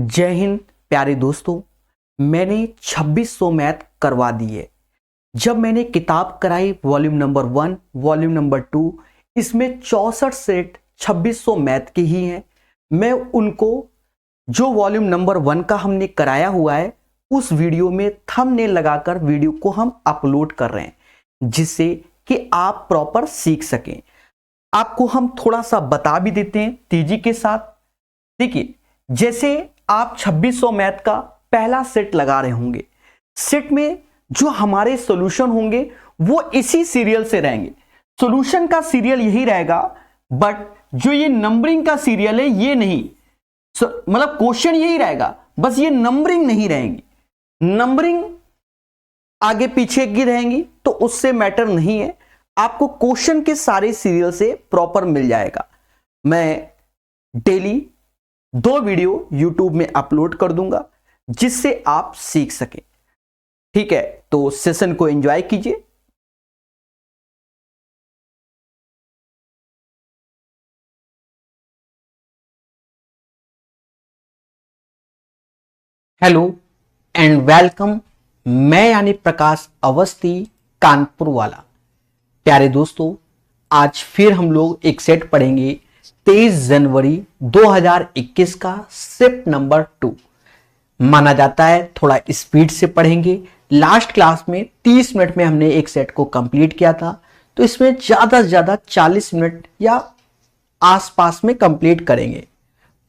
जय हिंद प्यारे दोस्तों। मैंने 2600 मैथ करवा दिए। जब मैंने किताब कराई वॉल्यूम नंबर 1, वॉल्यूम नंबर 2, इसमें 64 सेट 2600 मैथ के ही हैं। मैं उनको जो वॉल्यूम नंबर 1 का हमने कराया हुआ है उस वीडियो में थंबनेल लगाकर वीडियो को हम अपलोड कर रहे हैं, जिससे कि आप प्रॉपर सीख सकें। आपको हम थोड़ा सा बता भी देते हैं तेजी के साथ। देखिए, जैसे आप 2600 मैथ का पहला सेट लगा रहे होंगे, सेट में जो हमारे सॉल्यूशन होंगे वो इसी सीरियल से रहेंगे। सॉल्यूशन का सीरियल यही रहेगा, बट जो ये नंबरिंग का सीरियल है ये नहीं, मतलब क्वेश्चन यही रहेगा, बस ये नंबरिंग नहीं रहेंगी। नंबरिंग आगे पीछे की रहेंगी तो उससे मैटर नहीं है, आपको क्वेश्चन के सारे सीरियल से प्रॉपर मिल जाएगा। मैं डेली 2 वीडियो YouTube में अपलोड कर दूंगा जिससे आप सीख सकें। ठीक है, तो सेशन को एंजॉय कीजिए। Hello and welcome. मैं यानी प्रकाश अवस्थी, कानपुर वाला। प्यारे दोस्तों, आज फिर हम लोग एक सेट पढ़ेंगे 23 जनवरी 2021 का शिफ्ट नंबर 2। माना जाता है थोड़ा स्पीड से पढ़ेंगे। लास्ट क्लास में 30 मिनट में हमने एक सेट को कंप्लीट किया था, तो इसमें ज्यादा से ज्यादा 40 मिनट या आसपास में कंप्लीट करेंगे।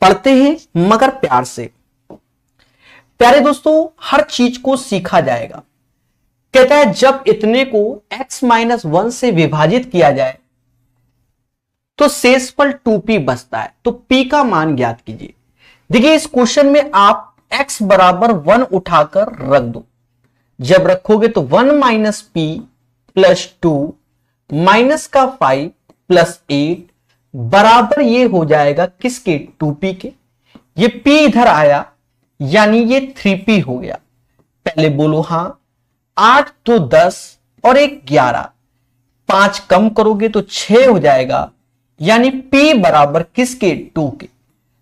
पढ़ते हैं मगर प्यार से। प्यारे दोस्तों, हर चीज को सीखा जाएगा। कहता है जब इतने को x-1 से विभाजित किया जाए तो शेषफल 2p बचता है, तो p का मान ज्ञात कीजिए। देखिए, इस क्वेश्चन में आप x बराबर 1 उठाकर रख दो। जब रखोगे तो 1 माइनस p प्लस 2 माइनस का 5 प्लस 8 बराबर ये हो जाएगा किसके? 2p के। ये p इधर आया यानी ये 3p हो गया। पहले बोलो हां। 8 तो 10 और 1 11, 5 कम करोगे तो 6 हो जाएगा, यानी p बराबर किसके? 2 के।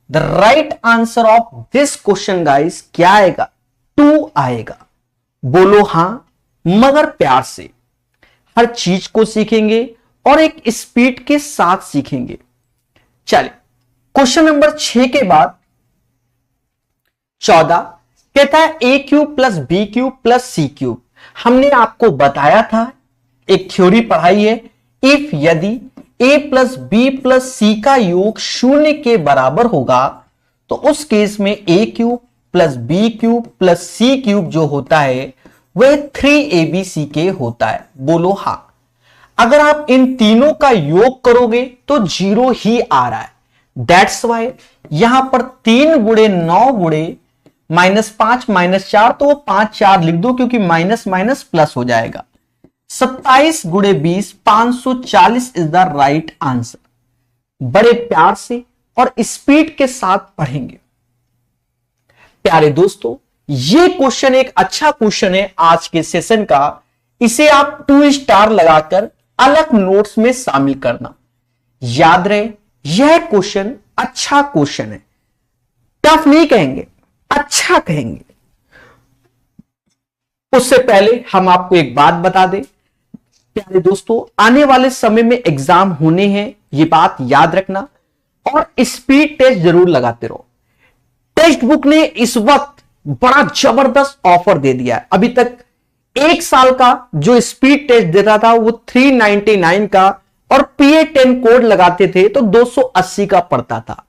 The right answer of this question guys क्या आएगा? 2 आएगा। बोलो हां मगर प्यार से। हर चीज को सीखेंगे और एक स्पीड के साथ सीखेंगे। चलिए, क्वेश्चन नंबर 6 के बाद 14 कहता है a cube plus B cube plus C cube. हमने आपको बताया था, एक थ्योरी पढ़ाई है, इफ यदि a प्लस बी प्लस सी का योग 0 के बराबर होगा तो उस केस में a cube plus B cube plus C cube जो होता है वह 3abc के होता है। बोलो हां। अगर आप इन तीनों का योग करोगे तो 0 ही आ रहा है। दैट्स वाई यहां पर 3 गुणे 9 गुणे -5 -4, तो वो 5 4 लिख दो क्योंकि माइनस माइनस प्लस हो जाएगा। 27 गुणे 20 540 इज द राइट आंसर। बड़े प्यार से और स्पीड के साथ पढ़ेंगे। प्यारे दोस्तों, ये क्वेश्चन एक अच्छा क्वेश्चन है आज के सेशन का। इसे आप 2 स्टार लगाकर अलग नोट्स में शामिल करना। याद रहे, यह क्वेश्चन अच्छा क्वेश्चन है। टफ नहीं कहेंगे, अच्छा कहेंगे। उससे पहले हम आपको एक बात बता दें प्यारे दोस्तों, आने वाले समय में एग्जाम होने हैं, ये बात याद रखना, और स्पीड टेस्ट जरूर लगाते रहो। टेक्स्ट बुक ने इस वक्त बड़ा जबरदस्त ऑफर दे दिया है। अभी तक 1 साल का जो स्पीड टेस्ट देता था वो 399 का, और PA10 कोड लगाते थे तो 280 का पड़ता था।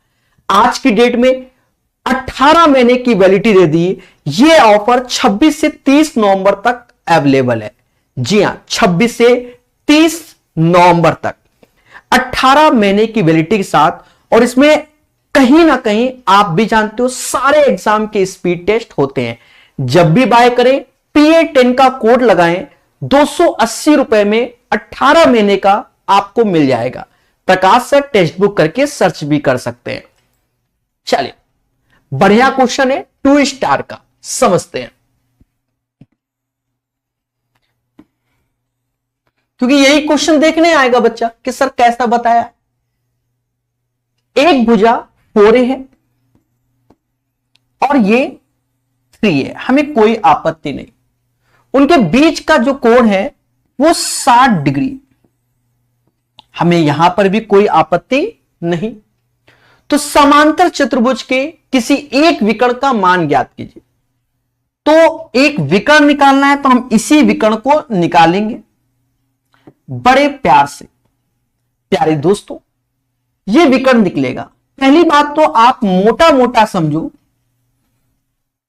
आज की डेट में 18 महीने की वैलिडिटी दे दी। ये ऑफर 26 से 30 नवंबर तक अवेलेबल है। जी हां, 26 से 30 नवंबर तक 18 महीने की वैलिडिटी के साथ। और इसमें कहीं ना कहीं आप भी जानते हो सारे एग्जाम के स्पीड टेस्ट होते हैं। जब भी बाय करें PA10 का कोड लगाएं, 280 रुपए में 18 महीने का आपको मिल जाएगा। प्रकाश सर टेक्स्ट बुक करके सर्च भी कर सकते हैं। चलिए, बढ़िया क्वेश्चन है 2 स्टार का, समझते हैं। क्योंकि यही क्वेश्चन देखने आएगा बच्चा कि सर कैसा बताया। एक भुजा 4a है और ये 3 है, हमें कोई आपत्ति नहीं। उनके बीच का जो कोण है वो 60 डिग्री, हमें यहां पर भी कोई आपत्ति नहीं। तो समांतर चतुर्भुज के किसी एक विकर्ण का मान ज्ञात कीजिए। तो एक विकर्ण निकालना है तो हम इसी विकर्ण को निकालेंगे बड़े प्यार से। प्यारे दोस्तों, यह विकर्ण निकलेगा। पहली बात तो आप मोटा मोटा समझो।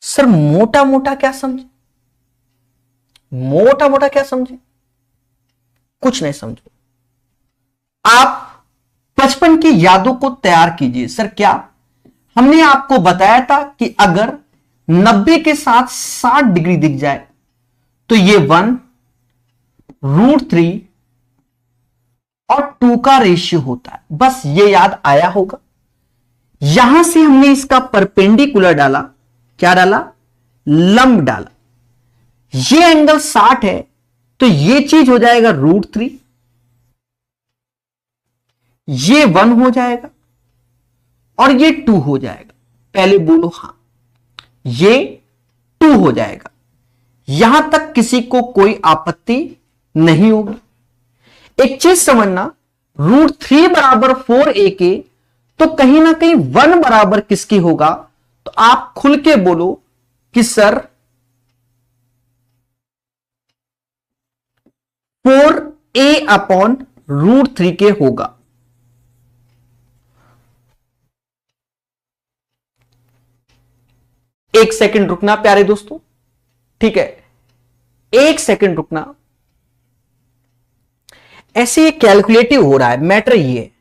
सर मोटा मोटा क्या समझे? मोटा मोटा क्या समझे? कुछ नहीं समझो। आप बचपन की यादों को तैयार कीजिए। सर क्या? हमने आपको बताया था कि अगर 90 के साथ 60 डिग्री दिख जाए तो ये 1√3 और 2 का रेशियो होता है। बस ये याद आया होगा। यहां से हमने इसका परपेंडिकुलर डाला। क्या डाला? लंब डाला। ये एंगल 60 है तो ये चीज हो जाएगा √3, ये 1 हो जाएगा और ये 2 हो जाएगा। पहले बोलो हां, ये 2 हो जाएगा। यहां तक किसी को कोई आपत्ति नहीं होगी। एक चीज समझना, √3 बराबर 4a तो कहीं ना कहीं 1 बराबर किसकी होगा? तो आप खुल के बोलो कि सर 4a/√3 के होगा। एक सेकंड रुकना प्यारे दोस्तों, ठीक है, एक सेकंड रुकना। ऐसे ये कैलकुलेटिव हो रहा है। मैटर ये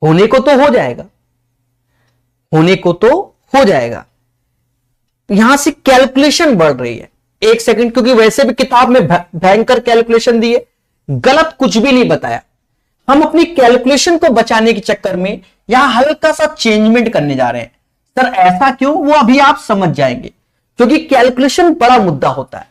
होने को तो हो जाएगा, होने को तो हो जाएगा। यहां से कैलकुलेशन बढ़ रही है। एक सेकंड, क्योंकि वैसे भी किताब में भयंकर कैलकुलेशन दी है, गलत कुछ भी नहीं बताया। हम अपनी कैलकुलेशन को बचाने के चक्कर में यहां हल्का सा चेंजमेंट करने जा रहे हैं। सर ऐसा क्यों? वो अभी आप समझ जाएंगे, क्योंकि कैलकुलेशन बड़ा मुद्दा होता है।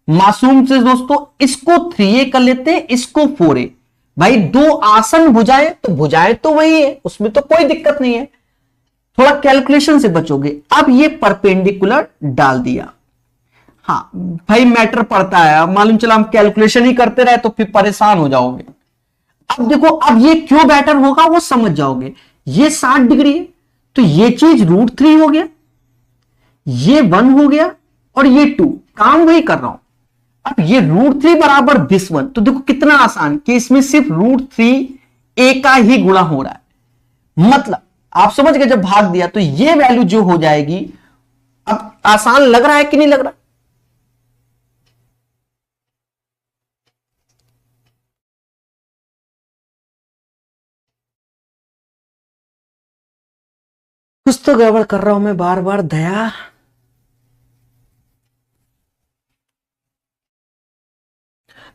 मासूम से दोस्तों, इसको 3a कर लेते हैं, इसको 4a। भाई दो आसन भुजाएं तो भुजाएं तो वही है, उसमें तो कोई दिक्कत नहीं है। थोड़ा कैलकुलेशन से बचोगे। अब ये परपेंडिकुलर डाल दिया। हाँ भाई मैटर पड़ता है। अब मालूम चला हम कैलकुलेशन ही करते रहे तो फिर परेशान हो जाओगे। अब देखो, अब ये क्यों बेटर होगा वो समझ जाओगे। ये 60 डिग्री है तो ये चीज √3 हो गया, ये 1 हो गया और ये 2। काम वही कर रहा हूं। अब ये √3 बराबर दिस 1, तो देखो कितना आसान कि इसमें सिर्फ √3a का ही गुणा हो रहा है। मतलब आप समझ गए, जब भाग दिया तो ये वैल्यू जो हो जाएगी। अब आसान लग रहा है कि नहीं लग रहा? कुछ तो गड़बड़ कर रहा हूं मैं बार बार। दया,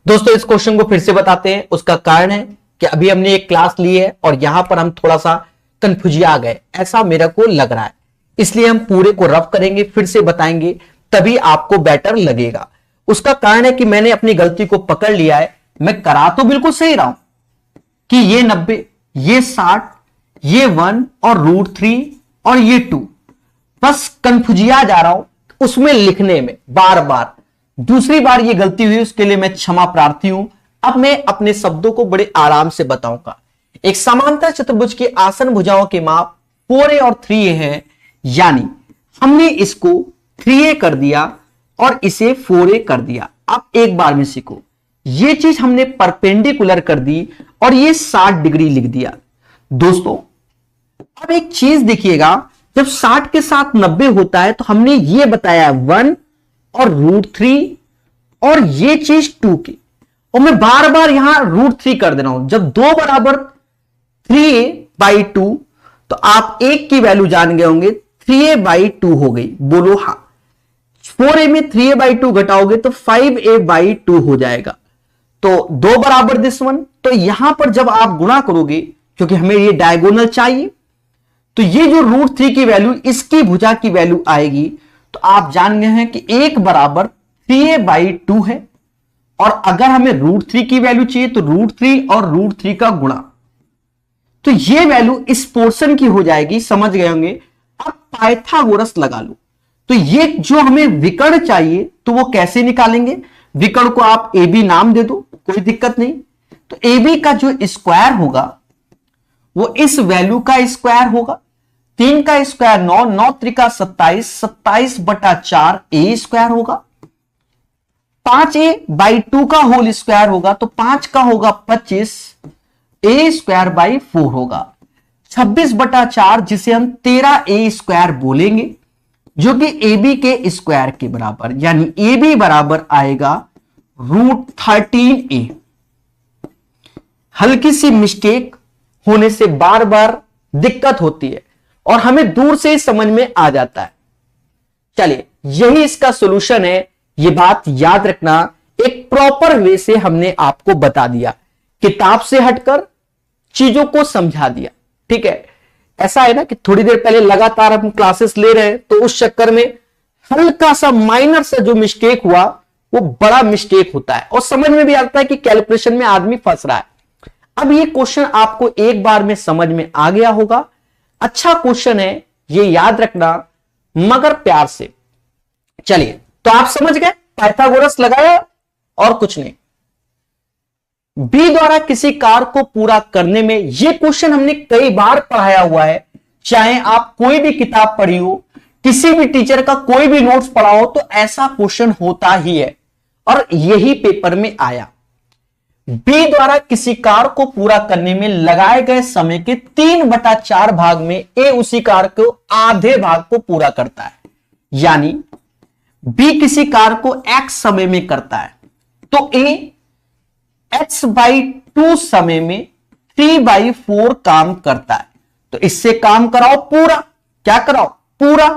दोस्तों इस क्वेश्चन को फिर से बताते हैं। उसका कारण है कि अभी हमने एक क्लास ली है और यहां पर हम थोड़ा सा कंफ्यूजिया गए, ऐसा मेरे को लग रहा है। इसलिए हम पूरे को रफ करेंगे, फिर से बताएंगे, तभी आपको बेटर लगेगा। उसका कारण है कि मैंने अपनी गलती को पकड़ लिया है। मैं करा तो बिल्कुल सही रहा हूं कि ये 90, ये 60, ये 1 और √3 और ये 2। बस कंफ्यूजिया जा रहा हूं उसमें लिखने में बार बार। दूसरी बार ये गलती हुई, उसके लिए मैं क्षमा प्रार्थी हूं। अब मैं अपने शब्दों को बड़े आराम से बताऊंगा। एक समांतर चतुर्भुज की आसन भुजाओं के माप 4a और 3a है, यानी हमने इसको 3a कर दिया और इसे 4a कर दिया। अब एक बार में सीखो, ये चीज हमने परपेंडिकुलर कर दी और ये 60 डिग्री लिख दिया। दोस्तों अब एक चीज देखिएगा, जब 60 के साथ 90 होता है तो हमने ये बताया 1 और √3 और ये चीज 2 की, और मैं बार बार यहां √3 कर दे रहा हूं। जब 2 बराबर 3a/2 तो आप एक की वैल्यू जान गए होंगे, 3a/2 हो गई। बोलो हाँ। 4a में 3a/2 घटाओगे तो 5a/2 हो जाएगा। तो 2 बराबर दिस 1, तो यहां पर जब आप गुणा करोगे, क्योंकि हमें ये डायगोनल चाहिए, तो ये जो √3 की वैल्यू इसकी भुजा की वैल्यू आएगी। तो आप जान गए हैं कि 1 बराबर 3a/2 है, और अगर हमें √3 की वैल्यू चाहिए तो √3 और √3 का गुणा, तो ये वैल्यू इस पोर्शन की हो जाएगी। समझ गए होंगे, अब पाइथागोरस लगा लो। तो ये जो हमें विकर्ण चाहिए तो वो कैसे निकालेंगे? विकर्ण को आप ए बी नाम दे दो, कोई दिक्कत नहीं। तो ए बी का जो स्क्वायर होगा वो इस वैल्यू का स्क्वायर होगा। 3 का स्क्वायर 9, 9 त्रिका 27, 27/4 ए स्क्वायर होगा। 5a/2 का होल स्क्वायर होगा तो 5 का होगा 25, ए स्क्वायर बाई 4 होगा। 26/4 जिसे हम 13a स्क्वायर बोलेंगे, जो कि ए बी के स्क्वायर के बराबर, यानी ए बी बराबर आएगा √13a। हल्की सी मिस्टेक होने से बार बार दिक्कत होती है और हमें दूर से ही समझ में आ जाता है। चलिए, यही इसका सॉल्यूशन है। ये बात याद रखना, एक प्रॉपर वे से हमने आपको बता दिया, किताब से हटकर चीजों को समझा दिया। ठीक है, ऐसा है ना कि थोड़ी देर पहले लगातार हम क्लासेस ले रहे हैं तो उस चक्कर में हल्का सा माइनर सा जो मिस्टेक हुआ वो बड़ा मिस्टेक होता है और समझ में भी आता है कि कैलकुलेशन में आदमी फंस रहा है। अब ये क्वेश्चन आपको एक बार में समझ में आ गया होगा। अच्छा क्वेश्चन है, ये याद रखना मगर प्यार से। चलिए, तो आप समझ गए, पाइथागोरस लगाया और कुछ नहीं। बी द्वारा किसी कार्य को पूरा करने में, यह क्वेश्चन हमने कई बार पढ़ाया हुआ है। चाहे आप कोई भी किताब पढ़ी हो, किसी भी टीचर का कोई भी नोट्स पढ़ा हो, तो ऐसा क्वेश्चन होता ही है और यही पेपर में आया। बी द्वारा किसी कार्य को पूरा करने में लगाए गए समय के 3/4 भाग में ए उसी कार्य को आधे भाग को पूरा करता है। यानी बी किसी कार्य को x समय में करता है तो ए x/2 समय में 3/4 काम करता है। तो इससे काम कराओ पूरा, क्या कराओ पूरा,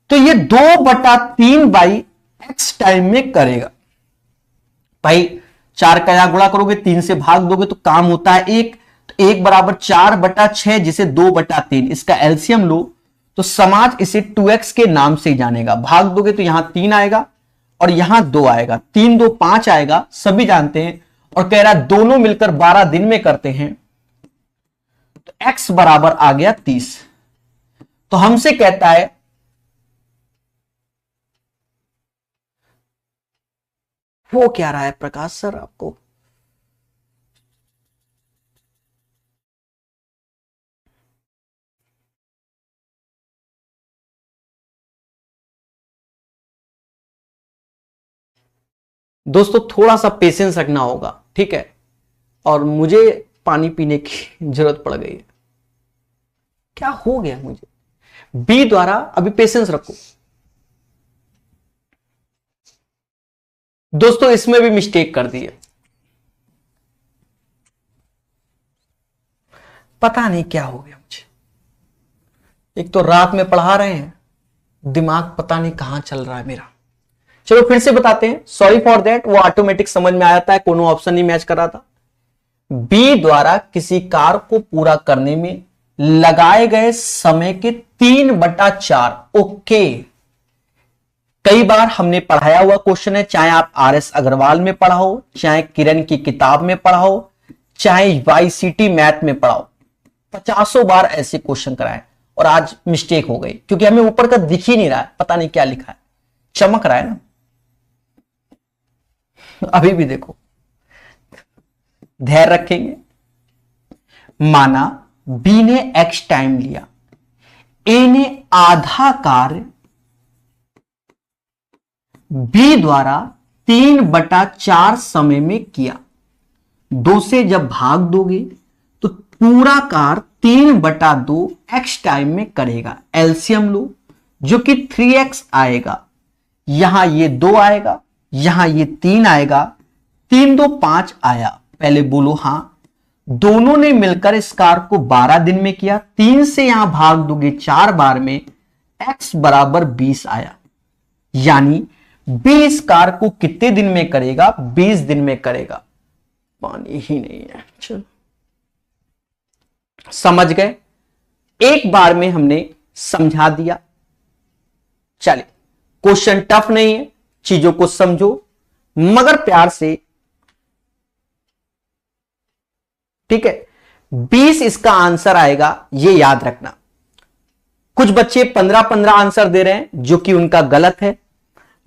तो ये 2/3/x टाइम में करेगा। भाई 4 का यहां गुणा करोगे, 3 से भाग दोगे तो काम होता है 1, तो 1 = 4/6 जिसे 2/3। इसका एलसीएम लो तो समाज इसे 2x के नाम से जानेगा। भाग दोगे तो यहां 3 आएगा और यहां 2 आएगा, 3 2 5 आएगा, सभी जानते हैं। और कह रहा दोनों मिलकर 12 दिन में करते हैं तो x बराबर आ गया 30। तो हमसे कहता है वो क्या रहा है प्रकाश सर आपको? दोस्तों थोड़ा सा पेशेंस रखना होगा, ठीक है। और मुझे पानी पीने की जरूरत पड़ गई है। क्या हो गया मुझे? बी द्वारा, अभी पेशेंस रखो दोस्तों, इसमें भी मिस्टेक कर दी है। पता नहीं क्या हो गया मुझे। एक तो रात में पढ़ा रहे हैं, दिमाग पता नहीं कहां चल रहा है मेरा। चलो फिर से बताते हैं, सॉरी फॉर दैट, वो ऑटोमेटिक समझ में आ जाता है, कोनो ऑप्शन नहीं मैच कर रहा था। बी द्वारा किसी कार्य को पूरा करने में लगाए गए समय के 3/4। ओके, कई बार हमने पढ़ाया हुआ क्वेश्चन है, चाहे आप RS अग्रवाल में पढ़ा हो, चाहे किरण की किताब में पढ़ा हो, चाहे YCT मैथ में पढ़ा हो, 50 बार ऐसे क्वेश्चन कराए और आज मिस्टेक हो गई क्योंकि हमें ऊपर का दिख ही नहीं रहा है, पता नहीं क्या लिखा है, चमक रहा है ना। अभी भी देखो, धैर्य रखेंगे। माना बी ने x टाइम लिया, ए ने आधा कार्य बी द्वारा 3/4 समय में किया। 2 से जब भाग दोगे तो पूरा कार्य 3/2 x टाइम में करेगा। एलसीएम लो जो कि 3x आएगा, यहां ये 2 आएगा, यहां ये 3 आएगा, 3 2 5 आया। पहले बोलो हां। दोनों ने मिलकर इस कार्य को 12 दिन में किया। 3 से यहां भाग दोगे 4 बार में, x बराबर 20 आया। यानी 20 कार्य को कितने दिन में करेगा? 20 दिन में करेगा। पानी ही नहीं है। चलो समझ गए, एक बार में हमने समझा दिया। चलिए, क्वेश्चन टफ नहीं है, चीजों को समझो मगर प्यार से, ठीक है। 20 इसका आंसर आएगा, ये याद रखना। कुछ बच्चे 15-15 आंसर दे रहे हैं, जो कि उनका गलत है।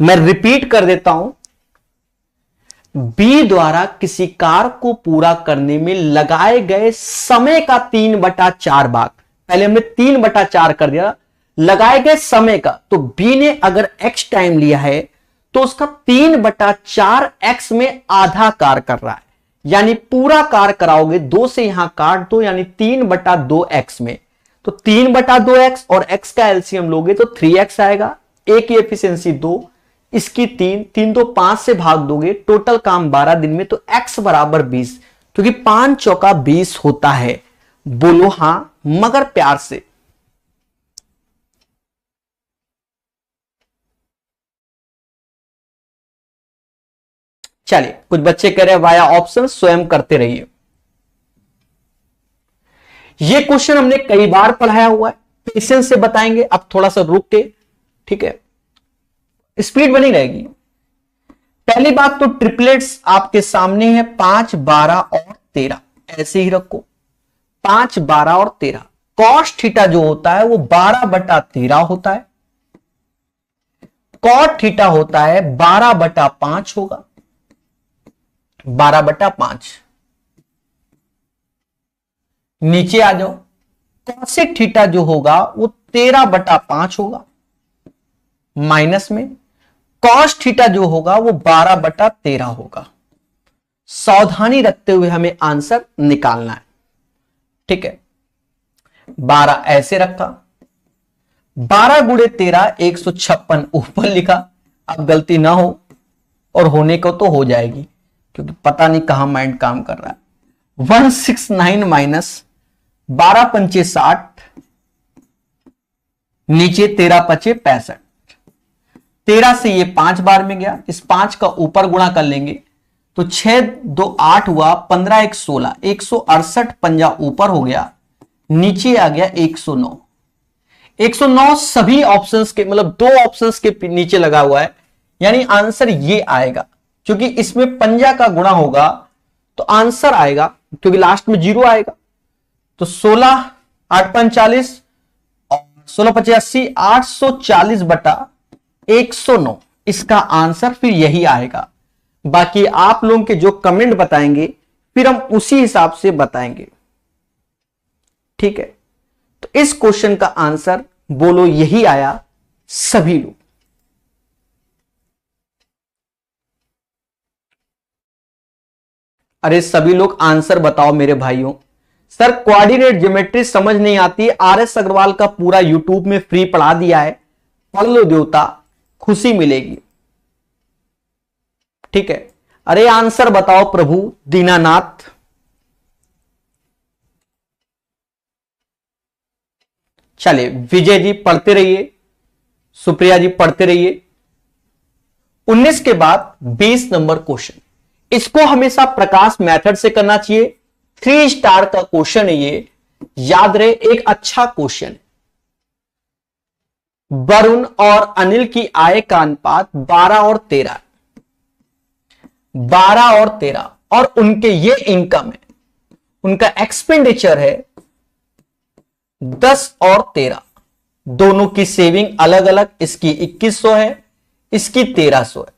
मैं रिपीट कर देता हूं, बी द्वारा किसी कार्य को पूरा करने में लगाए गए समय का 3/4 भाग, पहले हमने 3/4 कर दिया, लगाए गए समय का, तो बी ने अगर x टाइम लिया है तो उसका 3/4 x में आधा कार्य कर रहा है, यानी पूरा कार्य कराओगे, 2 से यहां काट दो, यानी 3/2 x में, तो 3/2 x और x का एलसीएम लोगे तो 3x आएगा। a की एफिशिएंसी 2, इसकी 3, 3 तो 5 से भाग दोगे, टोटल काम 12 दिन में, तो x बराबर 20, क्योंकि 5 चौका 20 होता है। बोलो हां मगर प्यार से। चलिए, कुछ बच्चे कह रहे हैं वाया ऑप्शन, स्वयं करते रहिए। ये क्वेश्चन हमने कई बार पढ़ाया हुआ है, पेशेंस से बताएंगे, अब थोड़ा सा रुक के, ठीक है, स्पीड बनी रहेगी। पहली बात तो ट्रिपलेट्स आपके सामने है, 5, 12 और 13, ऐसे ही रखो, 5, 12 और 13। कॉस थीटा जो होता है वो 12/13 होता है, कॉट थीटा होता है 12/5 होगा, 12/5। नीचे आ जाओ, कॉसेक थीटा जो होगा वो 13/5 होगा, माइनस में कॉस थीटा जो होगा वो 12/13 होगा। सावधानी रखते हुए हमें आंसर निकालना है, ठीक है। 12 ऐसे रखा, 12 गुणे 13 156 ऊपर लिखा, अब गलती ना हो, और होने को तो हो जाएगी क्योंकि पता नहीं कहां माइंड काम कर रहा है। 169 माइनस 12 पंचे 60, नीचे 13 पचे 65, 13 से ये 5 बार में गया, इस 5 का ऊपर गुणा कर लेंगे तो 6 2 8 हुआ, 15 1 16, 168 पंजा ऊपर हो गया, नीचे आ गया 109। 109 सभी ऑप्शंस के, मतलब 2 ऑप्शंस के नीचे लगा हुआ है, यानी आंसर ये आएगा, क्योंकि इसमें पंजा का गुणा होगा तो आंसर आएगा, क्योंकि लास्ट में 0 आएगा, तो 16 8 45 और 16 25 80, 840/109 इसका आंसर फिर यही आएगा। बाकी आप लोगों के जो कमेंट बताएंगे फिर हम उसी हिसाब से बताएंगे, ठीक है। तो इस क्वेश्चन का आंसर बोलो यही आया सभी लोग। अरे सभी लोग आंसर बताओ मेरे भाइयों। सर कोऑर्डिनेट ज्योमेट्री समझ नहीं आती, RS अग्रवाल का पूरा यूट्यूब में फ्री पढ़ा दिया है, पढ़ लो देवता, खुशी मिलेगी, ठीक है। अरे आंसर बताओ प्रभु दीनानाथ। चले विजय जी पढ़ते रहिए, सुप्रिया जी पढ़ते रहिए। 19 के बाद 20 नंबर क्वेश्चन, इसको हमेशा प्रकाश मेथड से करना चाहिए, 3 स्टार का क्वेश्चन है ये, याद रहे, एक अच्छा क्वेश्चन। वरुण और अनिल की आय का अनुपात 12 और 13, 12 और 13, और उनके ये इनकम है, उनका एक्सपेंडिचर है 10 और 13, दोनों की सेविंग अलग अलग, इसकी 2100 है, इसकी 1300 है।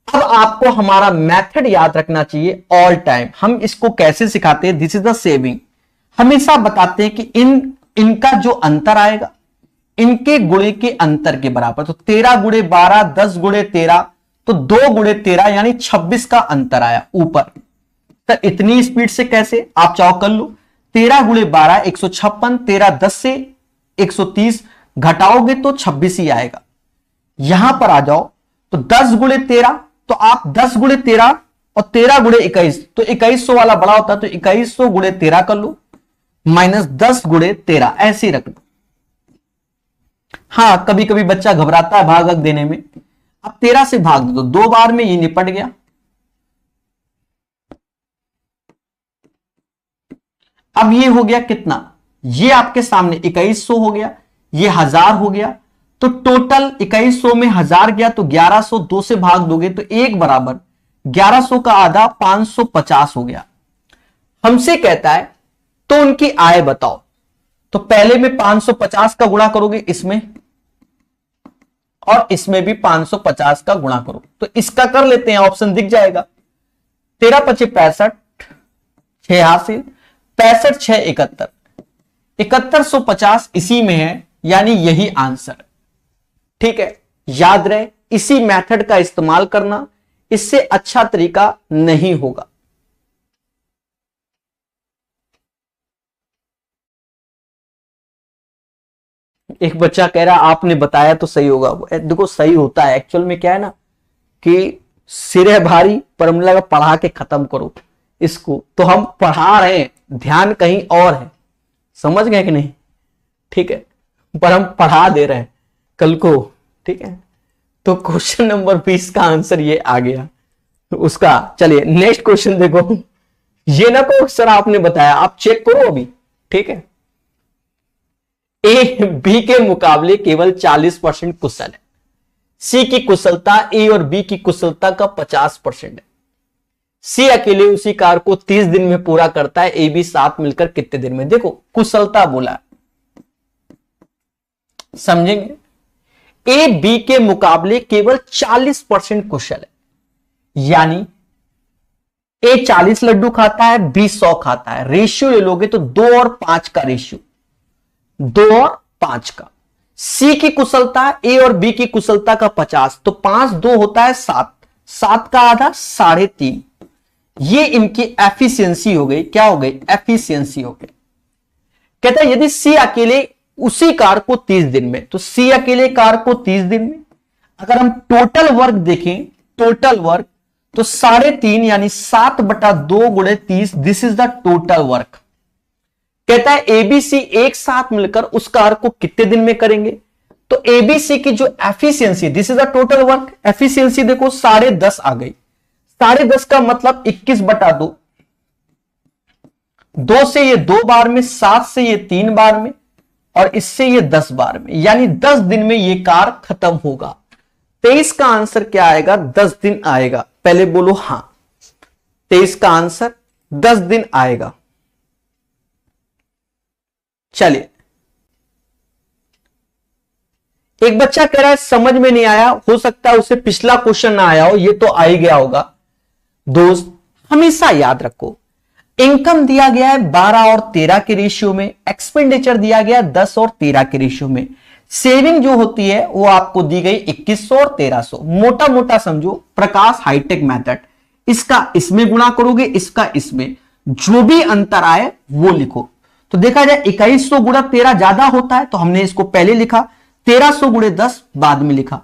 अब आपको हमारा मेथड याद रखना चाहिए ऑल टाइम। हम इसको कैसे सिखाते हैं, दिस इज द सेविंग, हमेशा बताते हैं कि इनका जो अंतर आएगा इनके गुणे के अंतर के बराबर, तो 13 गुणे 12, 10 गुणे 13, तो 2 गुणे 13 यानी 26 का अंतर आया ऊपर। तो इतनी स्पीड से कैसे, आप चाहो कर लो, 13 गुणे 12 156, 13 10 से 130 घटाओगे तो 26 ही आएगा। यहां पर आ जाओ तो 10 गुणे 13, तो आप 10 गुणे 13 और 13 गुणे 21, तो 2100 वाला बड़ा होता है, तो 2100 गुणे 13 कर लो, माइनस 10 गुणे 13, ऐसे ही रख लो। हाँ कभी कभी बच्चा घबराता है भागक देने में, अब 13 से भाग दो, 2 बार में ये निपट गया। अब ये हो गया कितना, ये आपके सामने 2100 हो गया, ये 1000 हो गया, तो टोटल 2100 में 1000 गया तो 1100, 2 से भाग दोगे तो 1 बराबर 1100 का आधा 550 हो गया। हमसे कहता है तो उनकी आय बताओ, तो पहले में 550 का गुणा करोगे इसमें, और इसमें भी 550 का गुणा करो। तो इसका कर लेते हैं, ऑप्शन दिख जाएगा। 13 पचे 65, 6 हासिल, 65 6 71, 7150 इसी में है, यानी यही आंसर। ठीक है, याद रहे इसी मेथड का इस्तेमाल करना, इससे अच्छा तरीका नहीं होगा। एक बच्चा कह रहा आपने बताया तो सही होगा। देखो सही होता है, एक्चुअल में क्या है ना कि सिर है भारी पर हमने लगा पढ़ा के खत्म करो इसको, तो हम पढ़ा रहे हैं, ध्यान कहीं और है, समझ गए कि नहीं? ठीक है, पर हम पढ़ा दे रहे हैं कल को। ठीक है, तो क्वेश्चन नंबर 20 का आंसर ये आ गया उसका। चलिए नेक्स्ट क्वेश्चन देखो। ये ना को सर आपने बताया, आप चेक करो अभी। ठीक है, ए बी के मुकाबले केवल 40% कुशल है। सी की कुशलता ए और बी की कुशलता का 50% है। सी अकेले उसी कार्य को 30 दिन में पूरा करता है, ए बी साथ मिलकर कितने दिन में? देखो कुशलता बोला, समझेंगे? ए बी के मुकाबले केवल 40% कुशल है, यानी ए 40 लड्डू खाता है, बी 100 खाता है। रेशियो ले लोगे तो 2 और 5 का रेशियो, 2 और 5 का। सी की कुशलता ए और बी की कुशलता का 50, तो 5 2 होता है 7, 7 का आधा 3.5। ये इनकी एफिशिएंसी हो गई। क्या हो गई? एफिशिएंसी हो गई। कहता है यदि सी अकेले उसी कार को 30 दिन में, तो सी अकेले कार को 30 दिन में, अगर हम टोटल वर्क देखें, टोटल वर्क तो 3.5 यानी 7/2 गुणे 30, this is the total work. कहता है एबीसी एक साथ मिलकर उस कार्य को कितने दिन में करेंगे? तो एबीसी की जो efficiency, this is the total work, efficiency देखो 10.5 आ गई। 10.5 का मतलब 21/2, 2 से ये 2 बार में, 7 से ये 3 बार में, और इससे ये 10 बार में, यानी 10 दिन में ये कार्य खत्म होगा। 23 का आंसर क्या आएगा? 10 दिन आएगा। पहले बोलो हां, 23 का आंसर 10 दिन आएगा। चलिए, एक बच्चा कह रहा है समझ में नहीं आया, हो सकता है उसे पिछला क्वेश्चन ना आया हो, ये तो आ ही गया होगा। दोस्त हमेशा याद रखो, इनकम दिया गया है 12 और 13 के रेशियो में, एक्सपेंडिचर दिया गया 10 और 13 के रेशियो में, सेविंग जो होती है वो आपको दी गई 2100 और 1300। मोटा मोटा समझो, प्रकाश हाईटेक मेथड, इसका इसमें गुणा करोगे, इसका इसमें, जो भी अंतर आए वो लिखो। तो देखा जाए 2100 गुणा 13 ज्यादा होता है, तो हमने इसको पहले लिखा, 1300 गुणे 10 बाद में लिखा।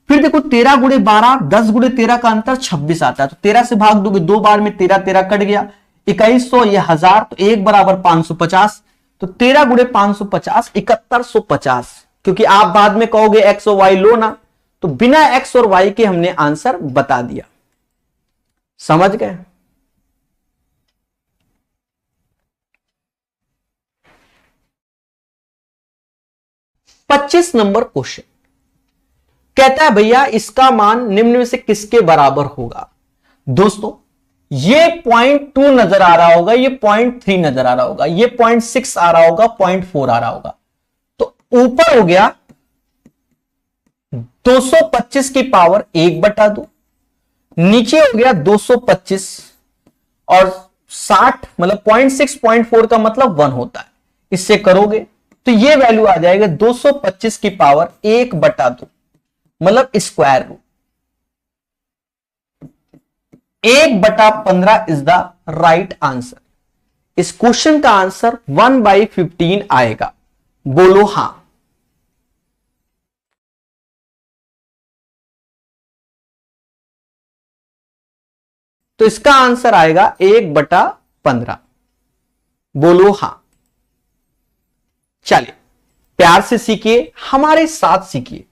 फिर देखो 13 गुणे 12, 10 गुणे 13 का अंतर 26 आता है, तो 13 से भाग दोगे 2 बार में, 13 13 कट गया, 2100 ये 1000, तो 1 बराबर 550, तो 13 गुणे 550 7150। क्योंकि आप बाद में कहोगे एक्स और वाई लो ना, तो बिना एक्स और वाई के हमने आंसर बता दिया। समझ गए? पच्चीस नंबर क्वेश्चन कहता है भैया इसका मान निम्न में से किसके बराबर होगा? दोस्तों ये 0.2 नजर आ रहा होगा, ये 0.3 नजर आ रहा होगा, ये 0.6 आ रहा होगा, 0.4 आ रहा होगा। तो ऊपर हो गया 225 की पावर 1/2, नीचे हो गया 225 और 60, मतलब 0.6 0.4 का मतलब 1 होता है। इससे करोगे तो ये वैल्यू आ जाएगा 225 की पावर 1/2, मतलब square root. 1/15 is the right answer. इस क्वेश्चन का आंसर 1/15 आएगा। बोलो हां। तो इसका आंसर आएगा 1/15। बोलो हां। चलिए प्यार से सीखिए, हमारे साथ सीखिए।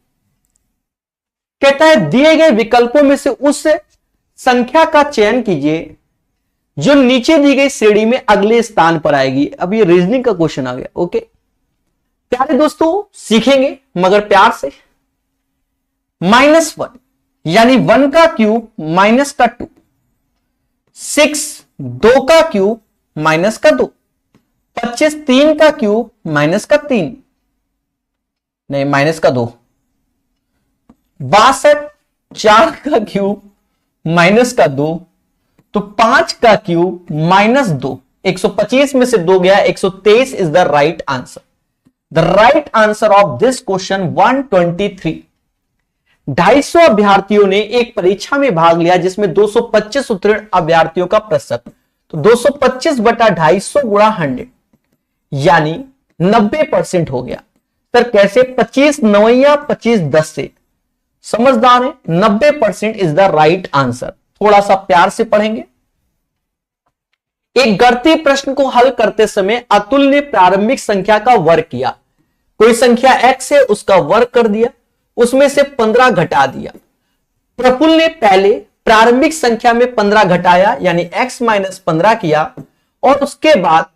कहता है दिए गए विकल्पों में से उस संख्या का चयन कीजिए जो नीचे दी गई श्रेणी में अगले स्थान पर आएगी। अब ये रीजनिंग का क्वेश्चन आ गया। ओके प्यारे दोस्तों, सीखेंगे मगर प्यार से। -1 यानी 1 का क्यूब माइनस का 2, 6 2 का क्यूब माइनस का 2, 25 3 का क्यूब माइनस का 3, नहीं माइनस का 2, 62 4 का क्यूब माइनस का 2, तो 5 का क्यूब माइनस 2, 125 में से 2 गया, 123 is the right answer. The right answer of this question 123। 250 अभ्यर्थियों ने एक परीक्षा में भाग लिया जिसमें 225 उत्तीर्ण अभ्यर्थियों का प्रतिशत, तो 225 बटा 250 गुणा 100 यानी 90% हो गया। सर कैसे? 25 9 25 10 से, समझदार है, 90% इज द राइट आंसर। थोड़ा सा प्यार से पढ़ेंगे। एक गणितीय प्रश्न को हल करते समय अतुल ने प्रारंभिक संख्या का वर्ग किया। कोई संख्या x है, उसका वर्ग कर दिया, उसमें से 15 घटा दिया। प्रफुल्ल ने पहले प्रारंभिक संख्या में 15 घटाया यानी x माइनस 15 किया, और उसके बाद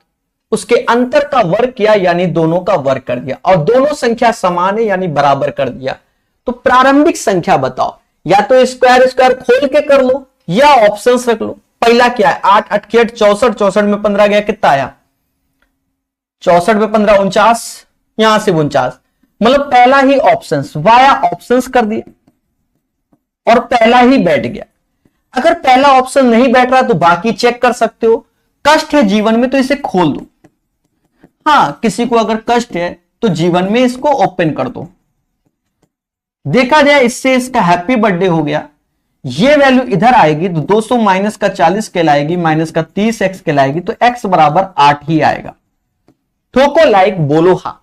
उसके अंतर का वर्ग किया यानी दोनों का वर्ग कर दिया, और दोनों संख्या समान है यानी बराबर कर दिया। तो प्रारंभिक संख्या बताओ, या तो स्क्वायर स्क्वायर खोल के कर लो या ऑप्शंस रख लो। पहला क्या है? 8 8 64, 64 में 15 गया, कितना आया? 64 में 15 49, यहां से 49, मतलब पहला ही ऑप्शंस वाया ऑप्शंस कर दिया और पहला ही बैठ गया। अगर पहला ऑप्शन नहीं बैठ रहा तो बाकी चेक कर सकते हो। कष्ट है जीवन में तो इसे खोल दो। हाँ, किसी को अगर कष्ट है तो जीवन में इसको ओपन कर दो। देखा जाए इससे इसका हैप्पी बर्थडे हो गया, ये वैल्यू इधर आएगी तो 200 माइनस का 40 कहलाएगी, माइनस का 30x कहलाएगी, तो x बराबर 8 ही आएगा। ठोको लाइक, बोलो हाँ।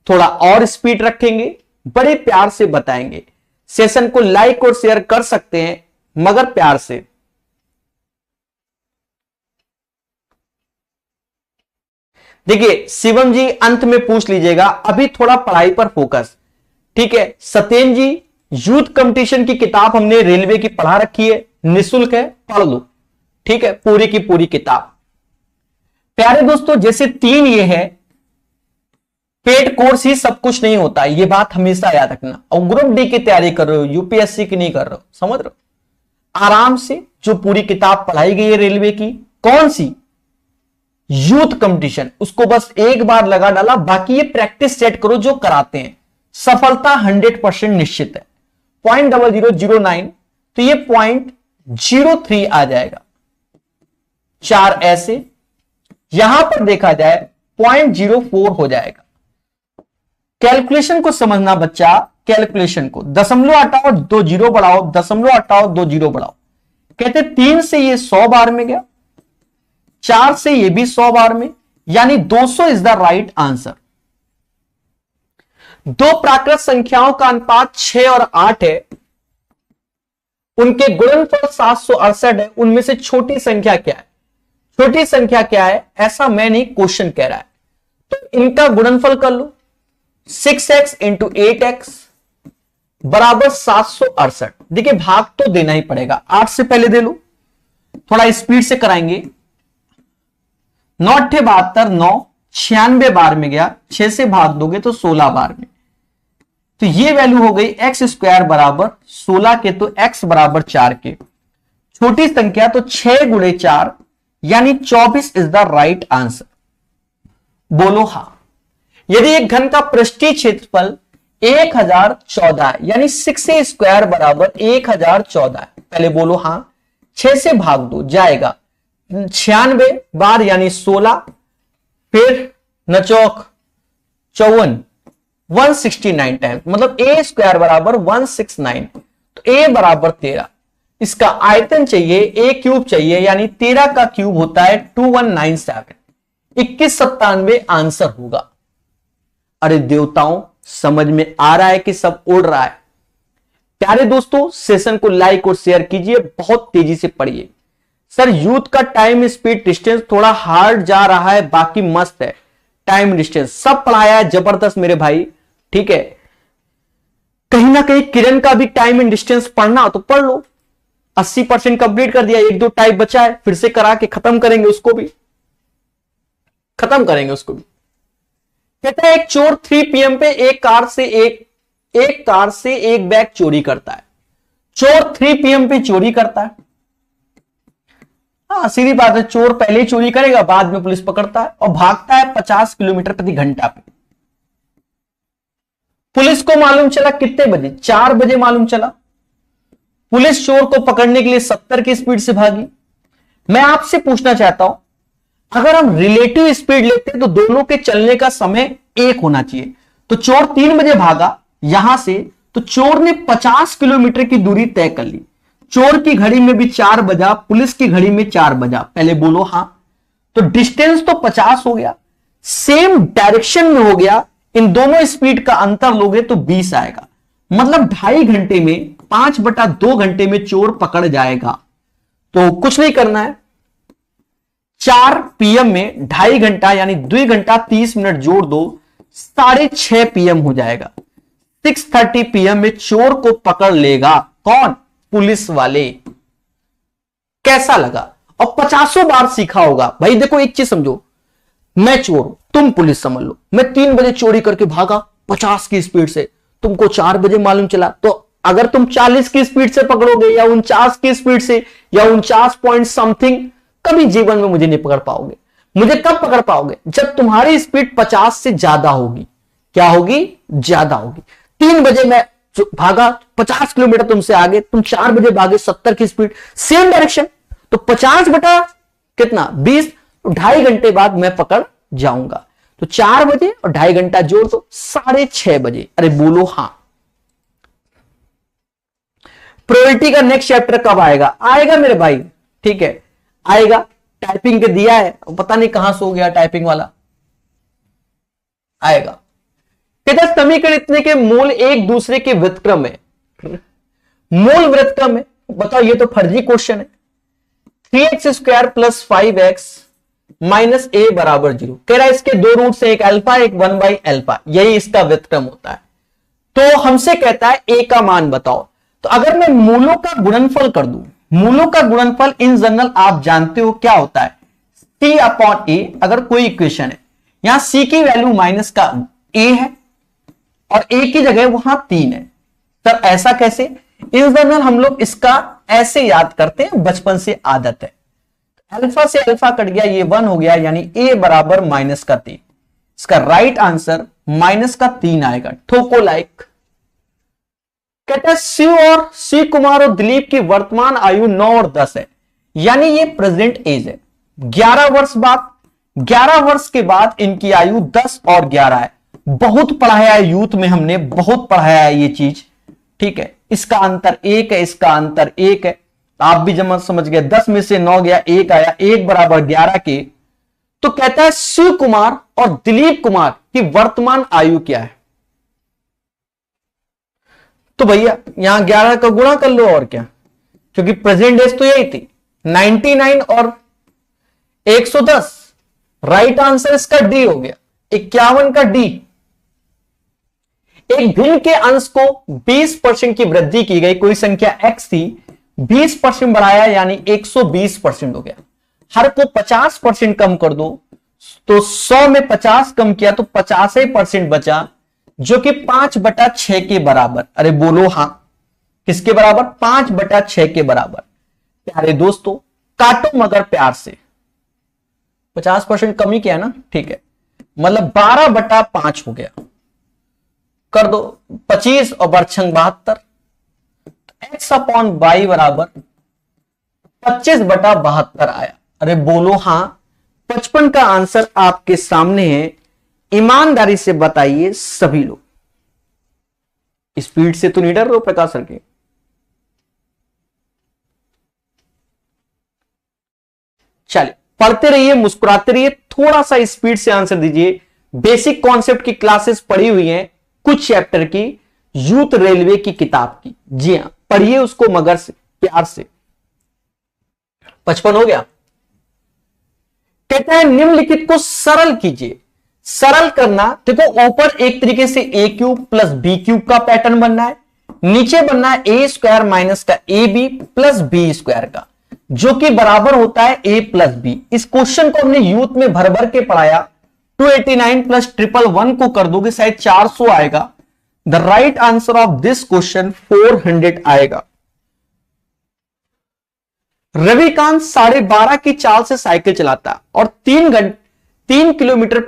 थोड़ा और स्पीड रखेंगे, बड़े प्यार से बताएंगे। सेशन को लाइक और शेयर कर सकते हैं मगर प्यार से। देखिए शिवम जी अंत में पूछ लीजिएगा, अभी थोड़ा पढ़ाई पर फोकस, ठीक है। सत्येन जी, यूथ कंपटीशन की किताब हमने रेलवे की पढ़ा रखी है, निःशुल्क है, पढ़ लो, ठीक है, पूरी की पूरी किताब। प्यारे दोस्तों, जैसे 3 ये है, पेड कोर्स ही सब कुछ नहीं होता, ये बात हमेशा याद रखना। और ग्रुप डी की तैयारी कर रहे हो, यूपीएससी की नहीं कर रहे हो, समझ रहे हो, आराम से जो पूरी किताब पढ़ाई गई है रेलवे की, कौन सी? यूथ कंपटीशन, उसको बस एक बार लगा डाला, बाकी ये प्रैक्टिस सेट करो जो कराते हैं, सफलता 100% निश्चित है। 0.0009, तो ये 0.03 आ जाएगा। 4 ऐसे, यहां पर देखा जाए 0.04 हो जाएगा। कैलकुलेशन को समझना बच्चा, कैलकुलेशन को, दशमलव हटाओ 2 जीरो बढ़ाओ, दशमलव हटाओ 2 जीरो बढ़ाओ। कहते 3 से ये 100 बार में गया, 4 से ये भी 100 बार में, यानी 200 इज द राइट आंसर। दो प्राकृत संख्याओं का अनुपात 6 और 8 है, उनके गुणनफल 768 है, उनमें से छोटी संख्या क्या है? छोटी संख्या क्या है ऐसा मैं नहीं, क्वेश्चन कह रहा है। तो इनका गुणनफल कर लो, 6x इंटू 8x बराबर 768। देखिए भाग तो देना ही पड़ेगा, 8 से पहले दे लो, थोड़ा स्पीड से कराएंगे। 9 72, 9 96 बार में गया, 6 से भाग दोगे तो 16 बार में, तो ये वैल्यू हो गई x स्क्वायर बराबर 16 के, तो x बराबर 4 के। छोटी संख्या तो 6 गुणे 4 यानी 24 इज द राइट आंसर। बोलो हां। यदि एक घन का पृष्ठीय क्षेत्रफल 1014 है यानी 6 स्क्वायर बराबर 1014 है, पहले बोलो हां। 6 से भाग दो, जाएगा 96 बार यानी 16, फिर नचौक 54, 169 टाइम, मतलब a स्क्वायर बराबर 169, तो a बराबर 13। इसका आयतन चाहिए, a क्यूब चाहिए, यानी 13 का क्यूब होता है 2197, 2197 आंसर होगा। अरे देवताओं, समझ में आ रहा है कि सब उड़ रहा है? प्यारे दोस्तों, सेशन को लाइक और शेयर कीजिए, बहुत तेजी से पढ़िए। सर यूथ का टाइम स्पीड डिस्टेंस थोड़ा हार्ड जा रहा है, बाकी मस्त है। टाइम डिस्टेंस सब पढ़ाया है जबरदस्त मेरे भाई, ठीक है। कहीं ना कहीं किरण का भी टाइम एंड डिस्टेंस पढ़ना तो पढ़ लो, 80% कंप्लीट कर दिया, 1-2 टाइप बचा है, फिर से करा के खत्म करेंगे उसको भी, खत्म करेंगे उसको भी। कहता है एक चोर 3 PM पे एक कार से एक बैग चोरी करता है। चोर 3 PM पे चोरी करता है। हाँ सीधी बात है, चोर पहले ही चोरी करेगा, बाद में पुलिस पकड़ता है और भागता है 50 किलोमीटर प्रति घंटा पे। पुलिस को मालूम चला कितने बजे, 4 बजे मालूम चला। पुलिस चोर को पकड़ने के लिए 70 की स्पीड से भागी। मैं आपसे पूछना चाहता हूं, अगर हम रिलेटिव स्पीड लेते हैं तो दोनों के चलने का समय एक होना चाहिए। तो चोर 3 बजे भागा यहां से, तो चोर ने 50 किलोमीटर की दूरी तय कर ली। चोर की घड़ी में भी 4 बजा, पुलिस की घड़ी में 4 बजा। पहले बोलो हां। तो डिस्टेंस तो 50 हो गया, सेम डायरेक्शन में हो गया। इन दोनों स्पीड का अंतर लोगे तो 20 आएगा। मतलब 2.5 घंटे में, 5/2 घंटे में चोर पकड़ जाएगा। तो कुछ नहीं करना है, 4 PM में 2.5 घंटा यानी 2 घंटा 30 मिनट जोड़ दो, 6:30 PM हो जाएगा। 6:30 PM में चोर को पकड़ लेगा कौन? पुलिस वाले। कैसा लगा? और 50 बार सीखा होगा। भाई देखो एक चीज समझो, मैं चोर हूं, तुम पुलिस समझ लो। मैं 3 बजे चोरी करके भागा 50 की स्पीड से, तुमको 4 बजे मालूम चला। तो अगर तुम 40 की स्पीड से पकड़ोगे या 49 की स्पीड से या 49 पॉइंट समथिंग, कभी जीवन में मुझे नहीं पकड़ पाओगे। मुझे कब पकड़ पाओगे? जब तुम्हारी स्पीड 50 से ज्यादा होगी। क्या होगी? ज्यादा होगी। 3 बजे मैं भागा 50 किलोमीटर तुमसे आगे, तुम 4 बजे भागे 70 की स्पीड, सेम डायरेक्शन। तो 50 बटा कितना? 20। 2.5 घंटे बाद मैं पकड़ जाऊंगा। तो 4 बजे और 2.5 घंटा जोड़ दो, 6:30 बजे। अरे बोलो हां। प्रोबेबिलिटी का नेक्स्ट चैप्टर कब आएगा? आएगा मेरे भाई, ठीक है आएगा। टाइपिंग के दिया है, पता नहीं कहां सो गया टाइपिंग वाला। आएगा। कहता समीकरण इतने के मूल एक दूसरे के व्युत्क्रम में, मूल व्युत्क्रम में। बताओ, ये तो फर्जी क्वेश्चन है। 3x² + 5x - a = 0। कह रहा है इसके 2 रूट्स हैं, एक अल्फा एक 1/α, यही इसका व्युत्क्रम होता है। तो हमसे कहता है a का मान बताओ। तो अगर मैं मूलों का गुणनफल कर दूं, मूलों का गुणनफल इन जनरल आप जानते हो क्या होता है? C/A। अगर कोई इक्वेशन है, यहां C की वैल्यू माइनस का a है और a की जगह वहां 3 है। सर ऐसा कैसे? इन जनरल हम लोग इसका ऐसे याद करते हैं, बचपन से आदत है। अल्फा से अल्फा कट गया, ये 1 हो गया, यानी a बराबर -3। इसका राइट आंसर -3 आएगा। ठोको लाइक। कहता है शिव कुमार और दिलीप की वर्तमान आयु 9 और 10 है, यानी ये प्रेजेंट एज है। 11 वर्ष बाद, 11 वर्ष के बाद इनकी आयु 10 और 11 है। बहुत पढ़ाया है यूथ में, हमने बहुत पढ़ाया है ये चीज, ठीक है। इसका अंतर 1 है, इसका अंतर 1 है। आप भी जमा समझ गए। 10 में से 9 गया, 1 आया, 1 बराबर 11 के। तो कहता है शिव कुमार और दिलीप कुमार की वर्तमान आयु क्या है? तो भैया यहां 11 का गुणा कर लो और क्या, क्योंकि प्रेजेंट एज तो यही थी 99 और 110। राइट आंसर इसका डी हो गया, 51 का डी। एक भिन्न के अंश को 20% की वृद्धि की गई, कोई संख्या x थी, 20% बढ़ाया यानी 120% हो गया। हर को 50% कम कर दो, तो 100 में 50 कम किया तो 50% बचा, जो कि 5/6 के बराबर। अरे बोलो हां, किसके बराबर? 5/6 के बराबर। प्यारे दोस्तों काटो मगर प्यार से, 50% कम ही किया ना, ठीक है, मतलब 12/5 हो गया। कर दो 25 और बरछंग 72, x/y बराबर 25/72 आया। अरे बोलो हां। 55 का आंसर आपके सामने है। ईमानदारी से बताइए सभी लोग, स्पीड से तो नहीं डर रहे हो प्रकाश सर के? चलिए पढ़ते रहिए, मुस्कुराते रहिए, थोड़ा सा स्पीड से आंसर दीजिए। बेसिक कॉन्सेप्ट की क्लासेस पढ़ी हुई हैं, कुछ चैप्टर की, यूथ रेलवे की किताब की। जी हां, पढ़िए उसको मगर से, प्यार से। 55 हो गया। कहता है निम्नलिखित को सरल कीजिए। सरल करना, देखो ऊपर एक तरीके से a³ + b³ का पैटर्न बनना है, नीचे बनना है a² माइनस का ab + b² का, जो कि बराबर होता है a + b। इस क्वेश्चन को हमने यूथ में भर भर के पढ़ाया। 289 + 111 को कर दोगे शायद 400 आएगा। The right answer of this question 400 आएगा। रविकांत 12:30 की चाल से साइकिल चलाता है और 3 किलोमीटर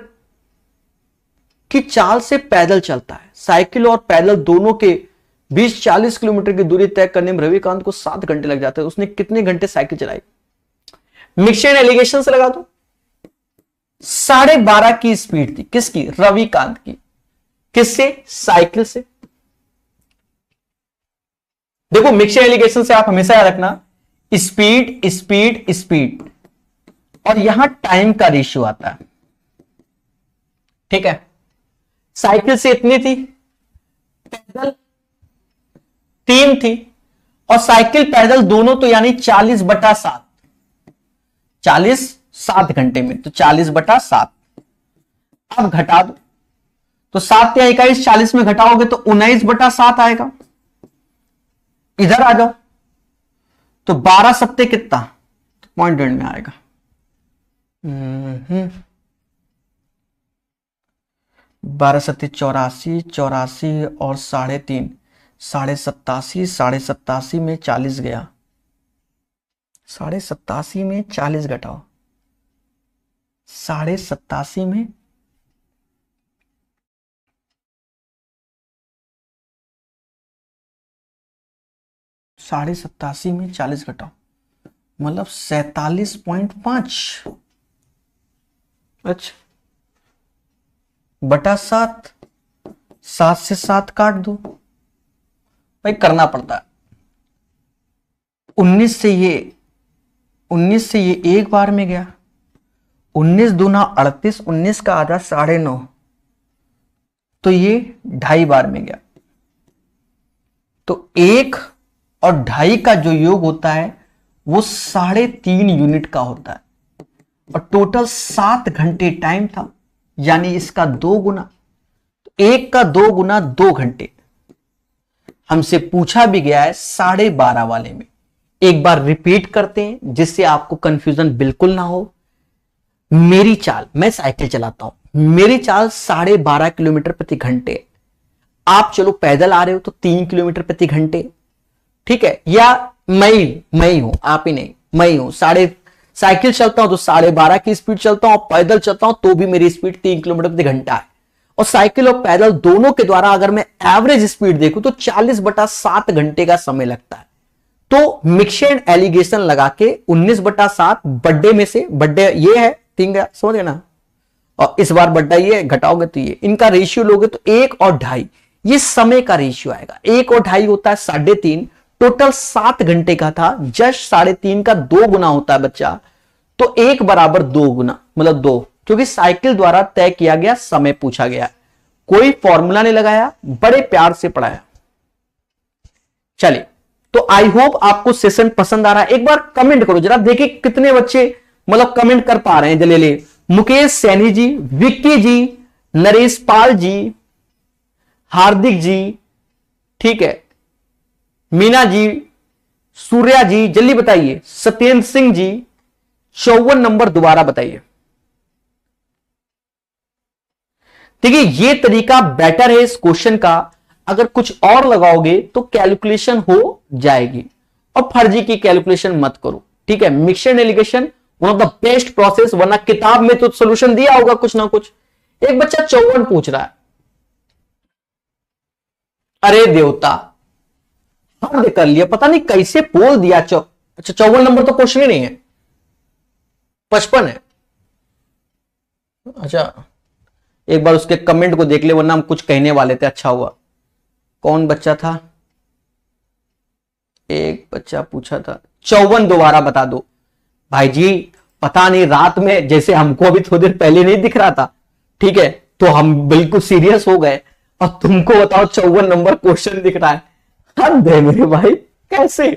की चाल से पैदल चलता है। साइकिल और पैदल दोनों के बीच 40 किलोमीटर की दूरी तय करने में रविकांत को 7 घंटे लग जाते हैं। उसने कितने घंटे साइकिल चलाई? मिक्सचर एलिगेशन से लगा दो। 12:30 की स्पीड थी किसकी? रविकांत की। किससे? साइकिल से। देखो मिक्सचर एलिगेशन से आप हमेशा याद रखना स्पीड स्पीड स्पीड और यहां टाइम का रेशियो आता है। ठीक है, साइकिल से इतनी थी, पैदल 3 थी, और साइकिल पैदल दोनों तो यानी 40/7, 7 घंटे में, तो 40/7। अब घटा दो तो 7 या 21, 40 में घटाओगे तो 19/7 आएगा। इधर आ जाओ तो 12 सत्ते कितना? तो 0.1 में आएगा। 12 सत्ते 84, 84 और 3.5, 87.5, 87.5 में 40 गया, 87.5 में 40 घटाओ, 87.5 में 87.5 में 40 घटाओ, मतलब 47.5। अच्छा बटा 7, 7 से 7 काट दो भाई, करना पड़ता है। 19 से ये एक बार में गया, 19 दूना 38, 19 का आधा 9.5, तो ये 2.5 बार में गया। तो 1 और 2.5 का जो योग होता है वो 3.5 यूनिट का होता है, और टोटल 7 घंटे टाइम था, यानी इसका 2 गुना। 1 का 2 गुना 2 घंटे। हमसे पूछा भी गया है 12:30 वाले में। एक बार रिपीट करते हैं जिससे आपको कंफ्यूजन बिल्कुल ना हो। मेरी चाल, मैं साइकिल चलाता हूं, मेरी चाल 12.5 किलोमीटर प्रति घंटे। आप चलो पैदल आ रहे हो तो 3 किलोमीटर प्रति घंटे, ठीक है, या मैं हूं, आप ही नहीं, मैं हूं, साइकिल चलता हूं तो 12.5 की स्पीड चलता हूं, और पैदल चलता हूं तो भी मेरी स्पीड 3 किलोमीटर प्रति घंटा है। और साइकिल और पैदल दोनों के द्वारा अगर मैं एवरेज स्पीड देखूं तो 40/7 घंटे का समय लगता है। तो मिक्सचर एलिगेशन लगा के 19/7 बड्डे में से, बड्डे ये है 3, समझ गए ना, और इस बार बड्डा ये घटाओगे तो ये, इनका रेशियो लोगे तो 1 और 2.5, ये समय का रेशियो आएगा। 1 और 2.5 होता है 3.5, टोटल 7 घंटे का था, जस्ट 3.5 का 2 गुना होता है बच्चा, तो 1 बराबर 2 गुना, मतलब 2, क्योंकि साइकिल द्वारा तय किया गया समय पूछा गया। कोई फॉर्मूला नहीं लगाया, बड़े प्यार से पढ़ाया। चलिए, तो आई होप आपको सेशन पसंद आ रहा है। एक बार कमेंट करो जरा, देखिए कितने बच्चे मतलब कमेंट कर पा रहे हैं। जलेले मुकेश सैनी जी, विक्की जी, नरेश पाल जी, हार्दिक जी, ठीक है, मीना जी, सूर्या जी, जल्दी बताइए। सत्येंद्र सिंह जी 54 नंबर दोबारा बताइए। देखिए ये तरीका बेटर है इस क्वेश्चन का, अगर कुछ और लगाओगे तो कैलकुलेशन हो जाएगी, और फर्जी की कैलकुलेशन मत करो, ठीक है। Mixture allegation one of the best process, वरना किताब में तो सॉल्यूशन दिया होगा कुछ ना कुछ। एक बच्चा 54 पूछ रहा है, अरे देवता, हद कर लिया, पता नहीं कैसे बोल दिया। अच्छा 54 नंबर तो क्वेश्चन ही नहीं है, 55 है। अच्छा एक बार उसके कमेंट को देख ले, वरना हम कुछ कहने वाले थे। अच्छा हुआ। कौन बच्चा था? एक बच्चा पूछा था 54, दोबारा बता दो भाई जी। पता नहीं रात में, जैसे हमको अभी थोड़ी देर पहले नहीं दिख रहा था, ठीक है, तो हम बिल्कुल सीरियस हो गए, और तुमको बताओ 54 नंबर क्वेश्चन दिख रहा है। हद है मेरे भाई, कैसे?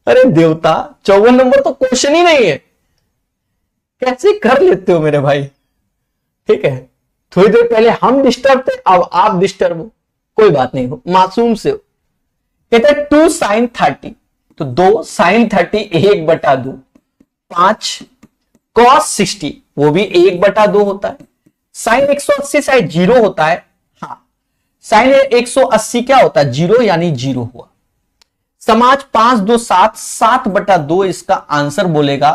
अरे देवता, 54 नंबर तो क्वेश्चन ही नहीं है, कैसे कर लेते हो मेरे भाई? ठीक है, थोड़ी देर पहले हम डिस्टर्ब थे, अब आप डिस्टर्ब हो, कोई बात नहीं, हो मासूम से हो। कहते हैं 2 sin 30, तो 2 sin 30 1/2, 5 cos 60 वो भी 1/2 होता है। sin 180 शायद 0 होता है, हाँ sin 180 क्या होता है? 0, यानी 0 हुआ। समाज 5 2 7 7/2 इसका आंसर बोलेगा।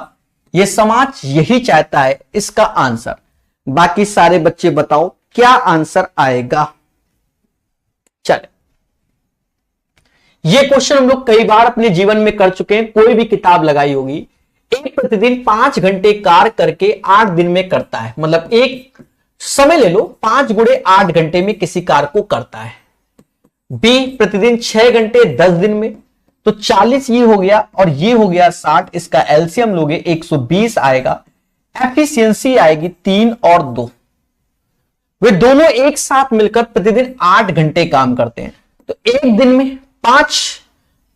ये समाज यही चाहता है इसका आंसर। बाकी सारे बच्चे बताओ क्या आंसर आएगा। चले, ये क्वेश्चन हम लोग कई बार अपने जीवन में कर चुके हैं, कोई भी किताब लगाई होगी। एक प्रतिदिन 5 घंटे कार्य करके 8 दिन में करता है, मतलब एक समय ले लो 5 × 8 घंटे में किसी कार्य को करता है। बी प्रतिदिन 6 घंटे 10 दिन में, तो 40 ये हो गया और ये हो गया 60, इसका एलसीएम लोगे 120 आएगा। एफिशिएंसी आएगी 3 और 2। वे दोनों एक साथ मिलकर प्रतिदिन 8 घंटे काम करते हैं, तो एक दिन में 5,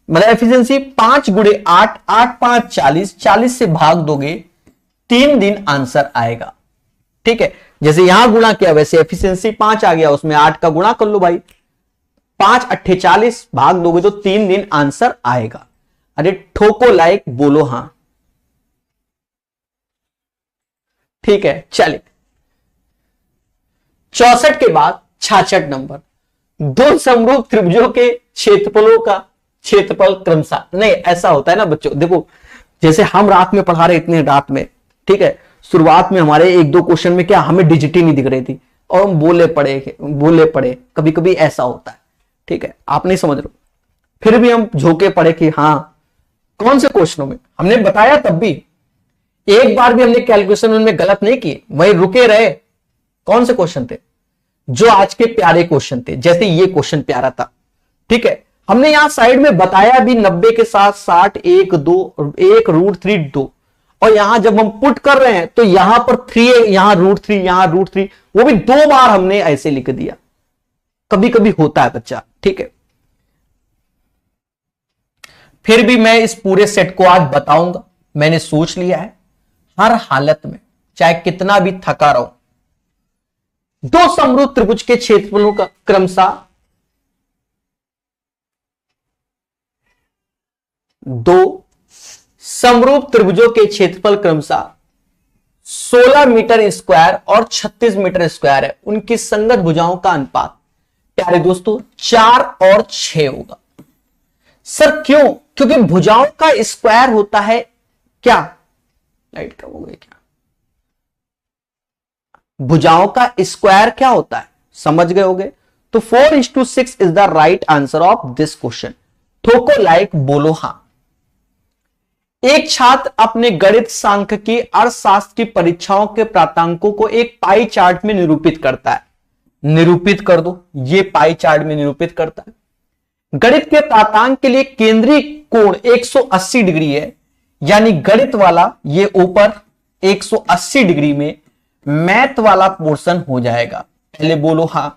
मतलब एफिशिएंसी 5 × 8, 8 5 40, 40 से भाग दोगे 3 दिन आंसर आएगा। ठीक है, जैसे यहां गुणा किया वैसे एफिशिएंसी 5 आ गया, उसमें 8 का गुणा कर लो भाई, 5 8 40 भाग दोगे तो 3 दिन आंसर आएगा। अरे ठोको लाइक, बोलो हां। ठीक है, चलिए 64 के बाद 66 नंबर, दो समरूप त्रिभुजों के क्षेत्रफलों का क्षेत्रफल क्रमशः। नहीं, ऐसा होता है ना बच्चों, देखो जैसे हम रात में पढ़ा रहे, इतने रात में, ठीक है, शुरुआत में हमारे 1 2 क्वेश्चन में क्या हमें डिजिट ही नहीं दिख रही थी और हम बोले पड़े, कभी कभी ऐसा होता है। ठीक है, आप नहीं समझ रहे, फिर भी हम झोंके पड़े कि हाँ कौन से क्वेश्चनों में हमने बताया, तब भी एक बार भी हमने कैलकुलेशन उनमें गलत नहीं किए, वही रुके रहे। कौन से क्वेश्चन थे जो आज के प्यारे क्वेश्चन थे, जैसे ये क्वेश्चन प्यारा था। ठीक है, हमने यहां साइड में बताया भी 90 के साथ 60, 1 2 1 √3 2, और यहां जब हम पुट कर रहे हैं तो यहां पर 3, यहां √3, यहां √3, वो भी 2 बार हमने ऐसे लिख दिया। कभी कभी होता है बच्चा। ठीक है, फिर भी मैं इस पूरे सेट को आज बताऊंगा। मैंने सोच लिया है हर हालत में, चाहे कितना भी थका रहो, दो समरूप त्रिभुज के क्षेत्रफलों का क्रमशः, दो समरूप त्रिभुजों के क्षेत्रफल क्रमशः 16 मीटर स्क्वायर और 36 मीटर स्क्वायर है। उनकी संगत भुजाओं का अनुपात प्यारे दोस्तों 4 और 6 होगा। सर क्यों? क्योंकि भुजाओं का स्क्वायर होता है क्या, लाइट कम हो गई क्या, भुजाओं का स्क्वायर क्या होता है, समझ गए होगे। तो 4:6 is the right answer of this question. ठोको लाइक, बोलो हां। एक छात्र अपने गणित, सांख्यिकी, अर्थशास्त्र की परीक्षाओं के प्राप्तांकों को एक पाई चार्ट में निरूपित करता है। निरूपित कर दो, ये पाई चार्ट में निरूपित करता है। गणित के प्राप्तांक के लिए केंद्रीय कोण 180 डिग्री है, यानी गणित वाला ये ऊपर 180 डिग्री में मैथ वाला पोर्शन हो जाएगा। पहले बोलो हां।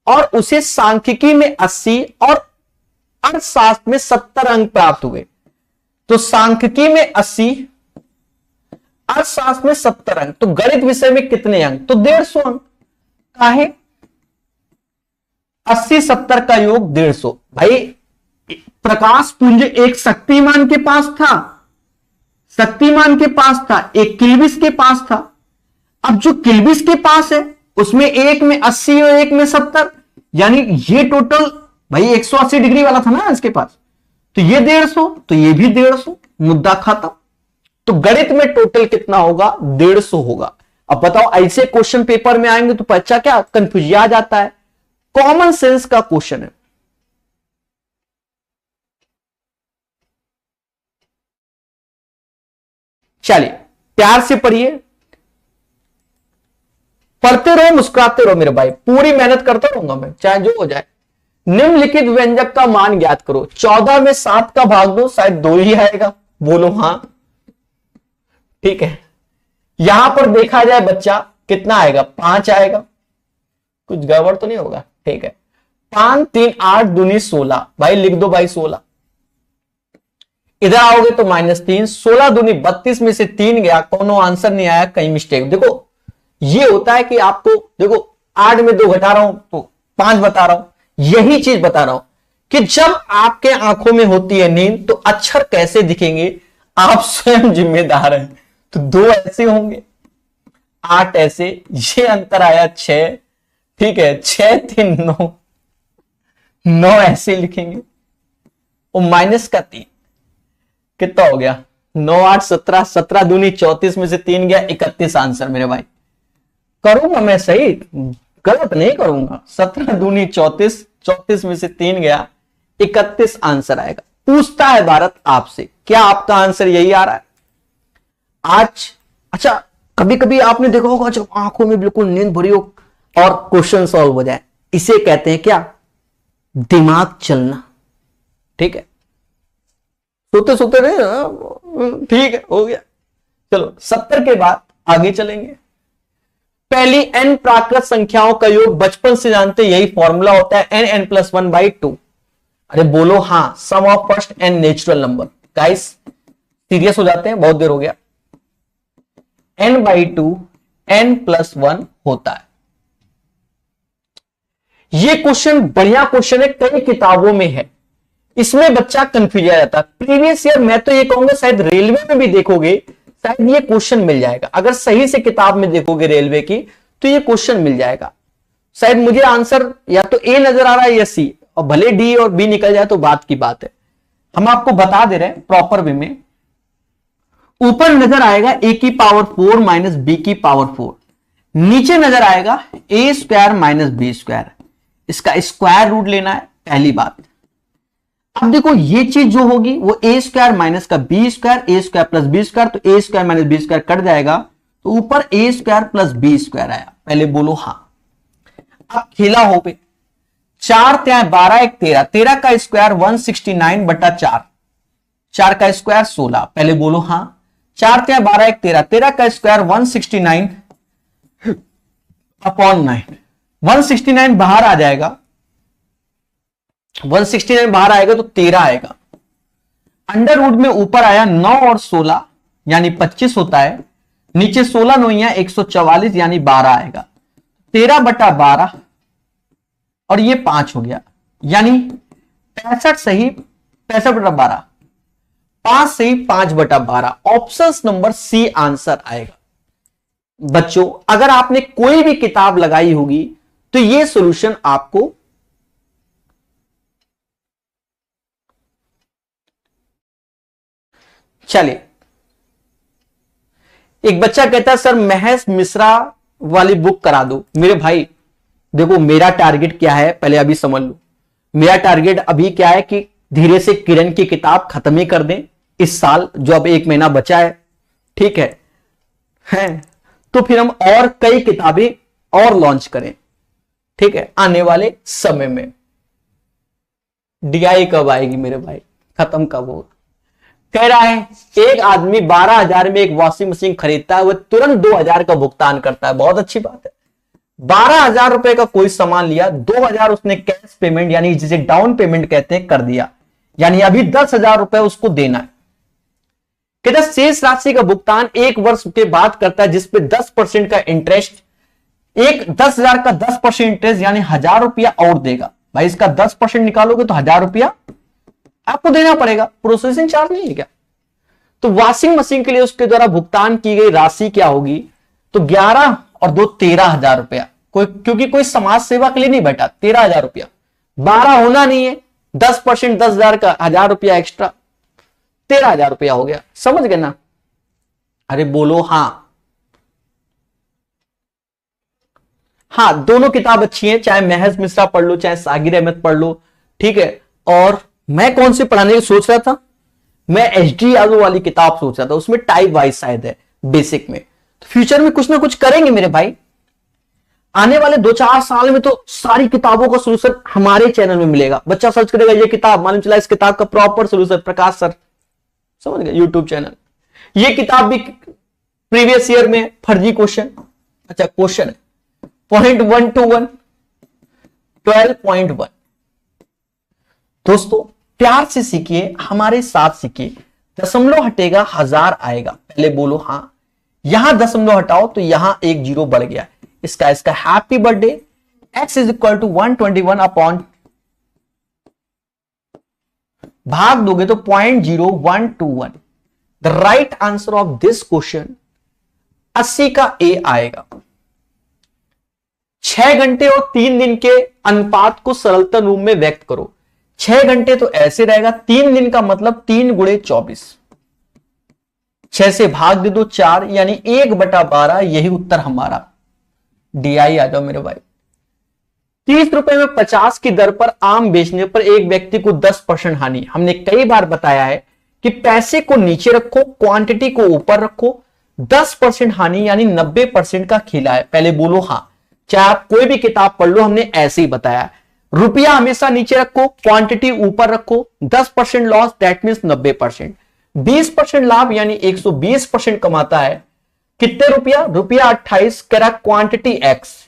और उसे सांख्यिकी में 80 और अर्थशास्त्र में 70 अंक प्राप्त हुए। तो सांख्यिकी में 80, अर्थशास्त्र में 70 अंक, तो गणित विषय में कितने अंक, तो 150 अंक। काहे 80 70 का योग 150। भाई प्रकाश पुंज एक शक्तिमान के पास था, शक्तिमान के पास था, एक किल्बिश के पास था। अब जो किल्बिश के पास है उसमें एक में 80 और एक में 70, यानी ये टोटल भाई 180 डिग्री वाला था ना इसके पास, तो ये 150, तो ये भी 150, मुद्दा खत्म। तो गणित में टोटल कितना होगा, 150 होगा। अब बताओ ऐसे क्वेश्चन पेपर में आएंगे तो बच्चा क्या कंफ्यूज आ जाता है। कॉमन सेंस का क्वेश्चन है। चलिए प्यार से पढ़िए, पढ़ते रहो, मुस्कुराते रहो मेरे भाई, पूरी मेहनत करता रहूंगा मैं, चाहे जो हो जाए। निम्नलिखित व्यंजक का मान ज्ञात करो। 14 में 7 का भाग दो, शायद 2 ही आएगा, बोलो हां। ठीक है, यहां पर देखा जाए बच्चा कितना आएगा, 5 आएगा, कुछ गड़बड़ तो नहीं होगा। ठीक है, 5 3 8 दूनी 16, भाई लिख दो भाई 16। इधर आओगे तो -3, 16 दूनी 32 में से 3 गया, कोनो आंसर नहीं आया, कहीं मिस्टेक। देखो ये होता है कि आपको, देखो 8 में 2 घटा रहा हूं तो 5 बता रहा हूं, यही चीज बता रहा हूं कि जब आपके आंखों में होती है नींद तो अक्षर कैसे दिखेंगे आप स्वयं जिम्मेदार हैं। तो 2 ऐसे होंगे, 8 ऐसे, ये अंतर आया 6। ठीक है, 6 3 9, 9 ऐसे लिखेंगे, और माइनस का 3, कितना हो गया 9 8 17, 17 दूनी 34 में से 3 गया 31 आंसर मेरे भाई। करूंगा मैं सही, गलत नहीं करूंगा। 17 दूनी 34, 34 में से 3 गया 31 आंसर आएगा। पूछता है भारत आपसे, क्या आपका आंसर यही आ रहा है आज? अच्छा, कभी कभी आपने देखा होगा जब आंखों में बिल्कुल नींद भरी हो और क्वेश्चन सॉल्व हो जाए, इसे कहते हैं क्या? दिमाग चलना। ठीक है, सोते सोते रहे, ठीक है, हो गया। चलो 70 के बाद आगे चलेंगे। पहली n प्राकृत संख्याओं का योग बचपन से जानते, यही फॉर्मूला होता है n प्लस 1/2। अरे बोलो हाँ, sum of first n natural number. Guys serious हो जाते हैं, बहुत देर हो गया। n/2 n प्लस 1 होता है। ये क्वेश्चन बढ़िया क्वेश्चन है, कई किताबों में है। इसमें बच्चा कंफ्यूज आ जाता है। प्रीवियस ईयर मैं तो ये कहूंगा शायद रेलवे में भी देखोगे, शायद ये क्वेश्चन मिल जाएगा। अगर सही से किताब में देखोगे रेलवे की तो ये क्वेश्चन मिल जाएगा। शायद मुझे आंसर या तो ए नजर आ रहा है या सी, और भले डी और बी निकल जाए तो बात की बात है। हम आपको बता दे रहे हैं प्रॉपर वे में। ऊपर नजर आएगा a की पावर 4 माइनस बी की पावर 4, नीचे नजर आएगा a square minus B square. इसका स्क्वायर रूट लेना है, पहली बात। अब देखो ये चीज जो होगी वो a स्क्वायर माइनस का B square, a square plus B square, तो a square minus B square cut जाएगा, तो ऊपर a square plus B square आया। पहले बोलो हाँ। अब खेला हो पे 4 त्या 12 1 13, 13 का स्क्वायर 169/4, 4 का स्क्वायर 16। पहले बोलो हाँ। 4 त्या 12 1 13, 13 का स्क्वायर 169/9, 169 बाहर आ जाएगा, 169 बाहर आएगा तो 13 आएगा। अंडर रूट में ऊपर आया 9 और 16 यानी 25 होता है, नीचे 16 9 144 यानी 12 आएगा। 13/12 और ये 5 हो गया, यानी 65 सही 65/12, 5 सही 5/12। ऑप्शन नंबर सी आंसर आएगा। बच्चों अगर आपने कोई भी किताब लगाई होगी तो ये सॉल्यूशन आपको चलिए। एक बच्चा कहता है सर महेश मिश्रा वाली बुक करा दो। मेरे भाई देखो मेरा टारगेट क्या है पहले अभी समझ लो। मेरा टारगेट अभी क्या है कि धीरे से किरण की किताब खत्म ही कर दें इस साल, जो अब 1 महीना बचा है। ठीक है, तो फिर हम और कई किताबें और लॉन्च करें। ठीक है, आने वाले समय में। डीआई कब आएगी मेरे भाई, खत्म कब होगा? कह रहा है एक आदमी 12,000 में एक वॉशिंग मशीन खरीदता है, वह तुरंत 2,000 का भुगतान करता है। बहुत अच्छी बात है। 12,000 रुपए का कोई सामान लिया, 2,000 उसने कैश पेमेंट यानी जिसे डाउन पेमेंट कहते हैं कर दिया, यानी अभी 10,000 रुपए उसको देना है। कहता शेष राशि का भुगतान 1 वर्ष के बाद करता है, जिसपे 10% का इंटरेस्ट, एक 10,000 का 10% इंटरेस्ट यानी 1,000 रुपया और देगा। भाई इसका 10% निकालोगे तो 1,000 रुपया आपको देना पड़ेगा, प्रोसेसिंग चार्ज नहीं है क्या? तो वॉशिंग मशीन के लिए उसके द्वारा भुगतान की गई राशि क्या होगी? तो 11 और 2 13,000 रुपया। क्योंकि कोई समाज सेवा के लिए नहीं बैठा, 13,000 रुपया। 12 होना नहीं है, 10% 10,000 का 1,000 रुपया एक्स्ट्रा, 13,000 रुपया हो गया। समझ गए ना? अरे बोलो हाँ। हाँ, दोनों किताब अच्छी हैं, चाहे महेश मिश्रा पढ़ लो चाहे सागिर अहमद पढ़ लो। ठीक है, और मैं कौन से पढ़ाने की सोच रहा था? मैं एचडी यादव वाली किताब सोच रहा था, उसमें टाइप वाइज शायद है बेसिक में। तो फ्यूचर में कुछ ना कुछ करेंगे मेरे भाई। आने वाले 2-4 साल में तो सारी किताबों का सोल्यूशन हमारे चैनल में मिलेगा। बच्चा सर्च करेगा ये किताब, मालूम चला इस किताब का प्रॉपर सोल्यूशन प्रकाश सर, समझ गए, यूट्यूब चैनल। ये किताब भी प्रीवियस ईयर में फर्जी क्वेश्चन, अच्छा क्वेश्चन है 0.121 12.1। दोस्तों प्यार से सीखिए, हमारे साथ सीखिए। दशमलव हटेगा 1000 आएगा। पहले बोलो हाँ। यहां दशमलव हटाओ तो यहां 1 0 बढ़ गया। इसका happy birthday x is equal to 121 upon, भाग दोगे तो 0.0121। The right answer of this question 80 का ए आएगा। 6 घंटे और 3 दिन के अनुपात को सरलतम रूप में व्यक्त करो। 6 घंटे तो ऐसे रहेगा, 3 दिन का मतलब 3 गुणे 24, 6 से भाग दे दो 4, यानी 1/12, यही उत्तर हमारा। डीआई आ जाओ मेरे भाई। 30 रुपए में 50 की दर पर आम बेचने पर एक व्यक्ति को 10% हानि। हमने कई बार बताया है कि पैसे को नीचे रखो, क्वांटिटी को ऊपर रखो, 10% हानि यानी 90% का खेला है। पहले बोलो हां, चाहे आप कोई भी किताब पढ़ लो, हमने ऐसे ही बताया। रुपया हमेशा नीचे रखो, क्वांटिटी ऊपर रखो, 10% लॉस दैट मींस 90%। 20% लाभ यानी 120% कमाता है। कितने रुपया? रुपया 28, कह रहा क्वांटिटी एक्स।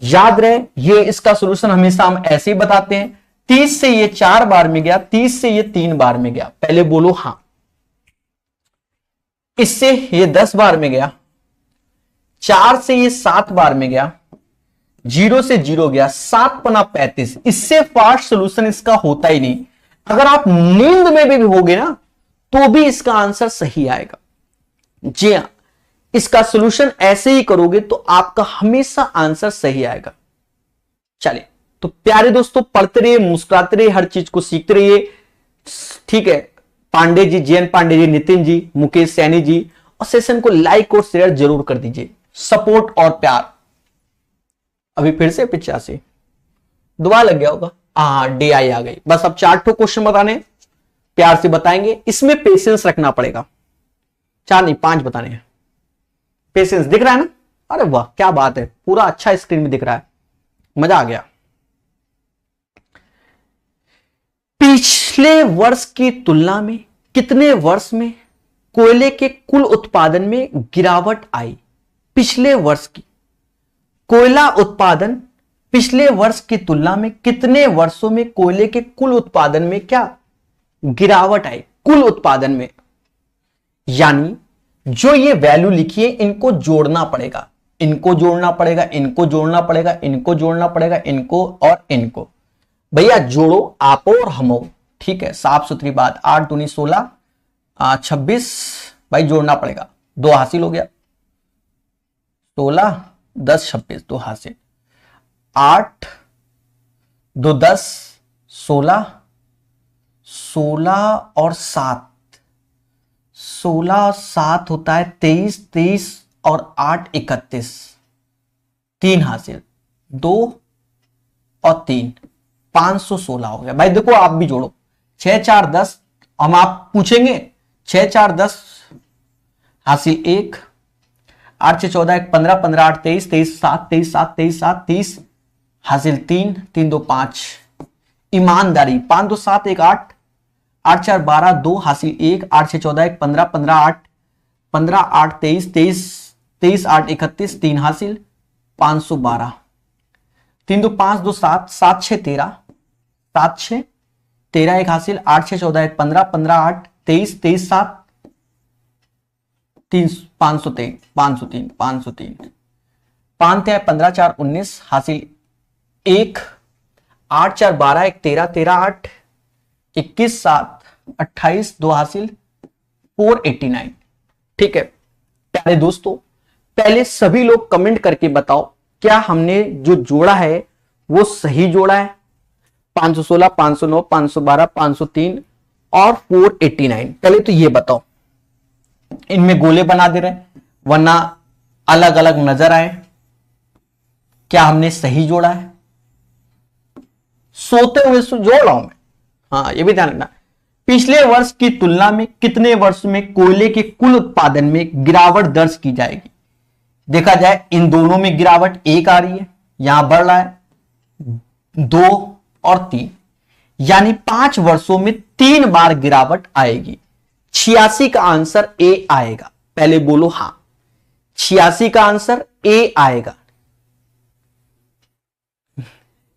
याद रहे, ये इसका सोल्यूशन हमेशा हम ऐसे ही बताते हैं। 30 से ये 4 बार में गया, 30 से ये 3 बार में गया। पहले बोलो हां। इससे ये 10 बार में गया, 4 से ये 7 बार में गया, 0 से 0 गया, 7 पना 35। इससे फास्ट सोल्यूशन इसका होता ही नहीं। अगर आप नींद में भी होगे ना तो भी इसका आंसर सही आएगा। जी हां, इसका सोल्यूशन ऐसे ही करोगे तो आपका हमेशा आंसर सही आएगा। चलिए, तो प्यारे दोस्तों, पढ़ते रहिए, मुस्कुराते रहिए, हर चीज को सीखते रहिए। ठीक है, पांडे जी, जयन पांडे जी, नितिन जी, मुकेश सैनी जी, और सेशन को लाइक और शेयर जरूर कर दीजिए। सपोर्ट और प्यार। अभी फिर से 85 दुआ लग गया होगा। हाँ, डीआई आ गई। बस अब 4 क्वेश्चन बताने, प्यार से बताएंगे। इसमें पेशेंस रखना पड़ेगा। 4 नहीं 5 बताने हैं। पेशेंस दिख रहा है ना? अरे वाह, क्या बात है, पूरा अच्छा स्क्रीन में दिख रहा है, मजा आ गया। पिछले वर्ष की तुलना में कितने वर्ष में कोयले के कुल उत्पादन में गिरावट आई? पिछले वर्ष की कोयला उत्पादन पिछले वर्ष की तुलना में कितने वर्षों में कोयले के कुल उत्पादन में क्या गिरावट आई? कुल उत्पादन में, यानी जो ये वैल्यू लिखी है इनको जोड़ना पड़ेगा, इनको जोड़ना पड़ेगा, इनको जोड़ना पड़ेगा, इनको जोड़ना पड़ेगा, इनको और इनको। भैया जोड़ो, आपो और हमो। ठीक है, साफ सुथरी बात। 8 दूनी 16, 26, भाई जोड़ना पड़ेगा। 2 हासिल हो गया, 16, 10, 26, 2 हासिल। 8 2 10, 16, 16 और 7, 16 और 7 होता है 23, 23 और 8 31, 3 हासिल, 2 और 3, 516 हो गया। भाई देखो, आप भी जोड़ो, 6 4 10, हम आप पूछेंगे 6 4 10 हासिल 1, 8 6 14, 1 15, 15 8 23, 23 7, 23 7, 23 7, 30 हासिल 3, 3 2 5। ईमानदारी, 5 2 7 1 8, 8 4 12, 2 हासिल 1, 8 6 14, 1 15, 15 8, 15 8 23, 23 23 8 31, 3 हासिल, 512। 3 2 5 2 7, 7 6 13, 7 6 13 1 हासिल, 8 6 14 1 15, 15 8 23, 23 7, 3 503, 503, 503, 5 3 15 4 19 हासिल 1, 8 4 12 1 13, 13 8 21 7 28, 2 हासिल, 489। ठीक है प्यारे दोस्तों, पहले सभी लोग कमेंट करके बताओ क्या हमने जो जोड़ा है वो सही जोड़ा है? 516, 509, 512, 503 और 489। पहले तो ये बताओ, इनमें गोले बना दे रहे हैं वरना अलग अलग नजर आए, क्या हमने सही जोड़ा है? सोते हुए जोड़ रहा हूं मैं। हाँ, ये भी ध्यान रखना। पिछले वर्ष की तुलना में कितने वर्ष में कोयले के कुल उत्पादन में गिरावट दर्ज की जाएगी? देखा जाए इन दोनों में गिरावट 1 आ रही है, यहां बढ़ रहा है 2 और 3, यानी 5 वर्षों में 3 बार गिरावट आएगी। 86 का आंसर ए आएगा। पहले बोलो हां, 86 का आंसर ए आएगा।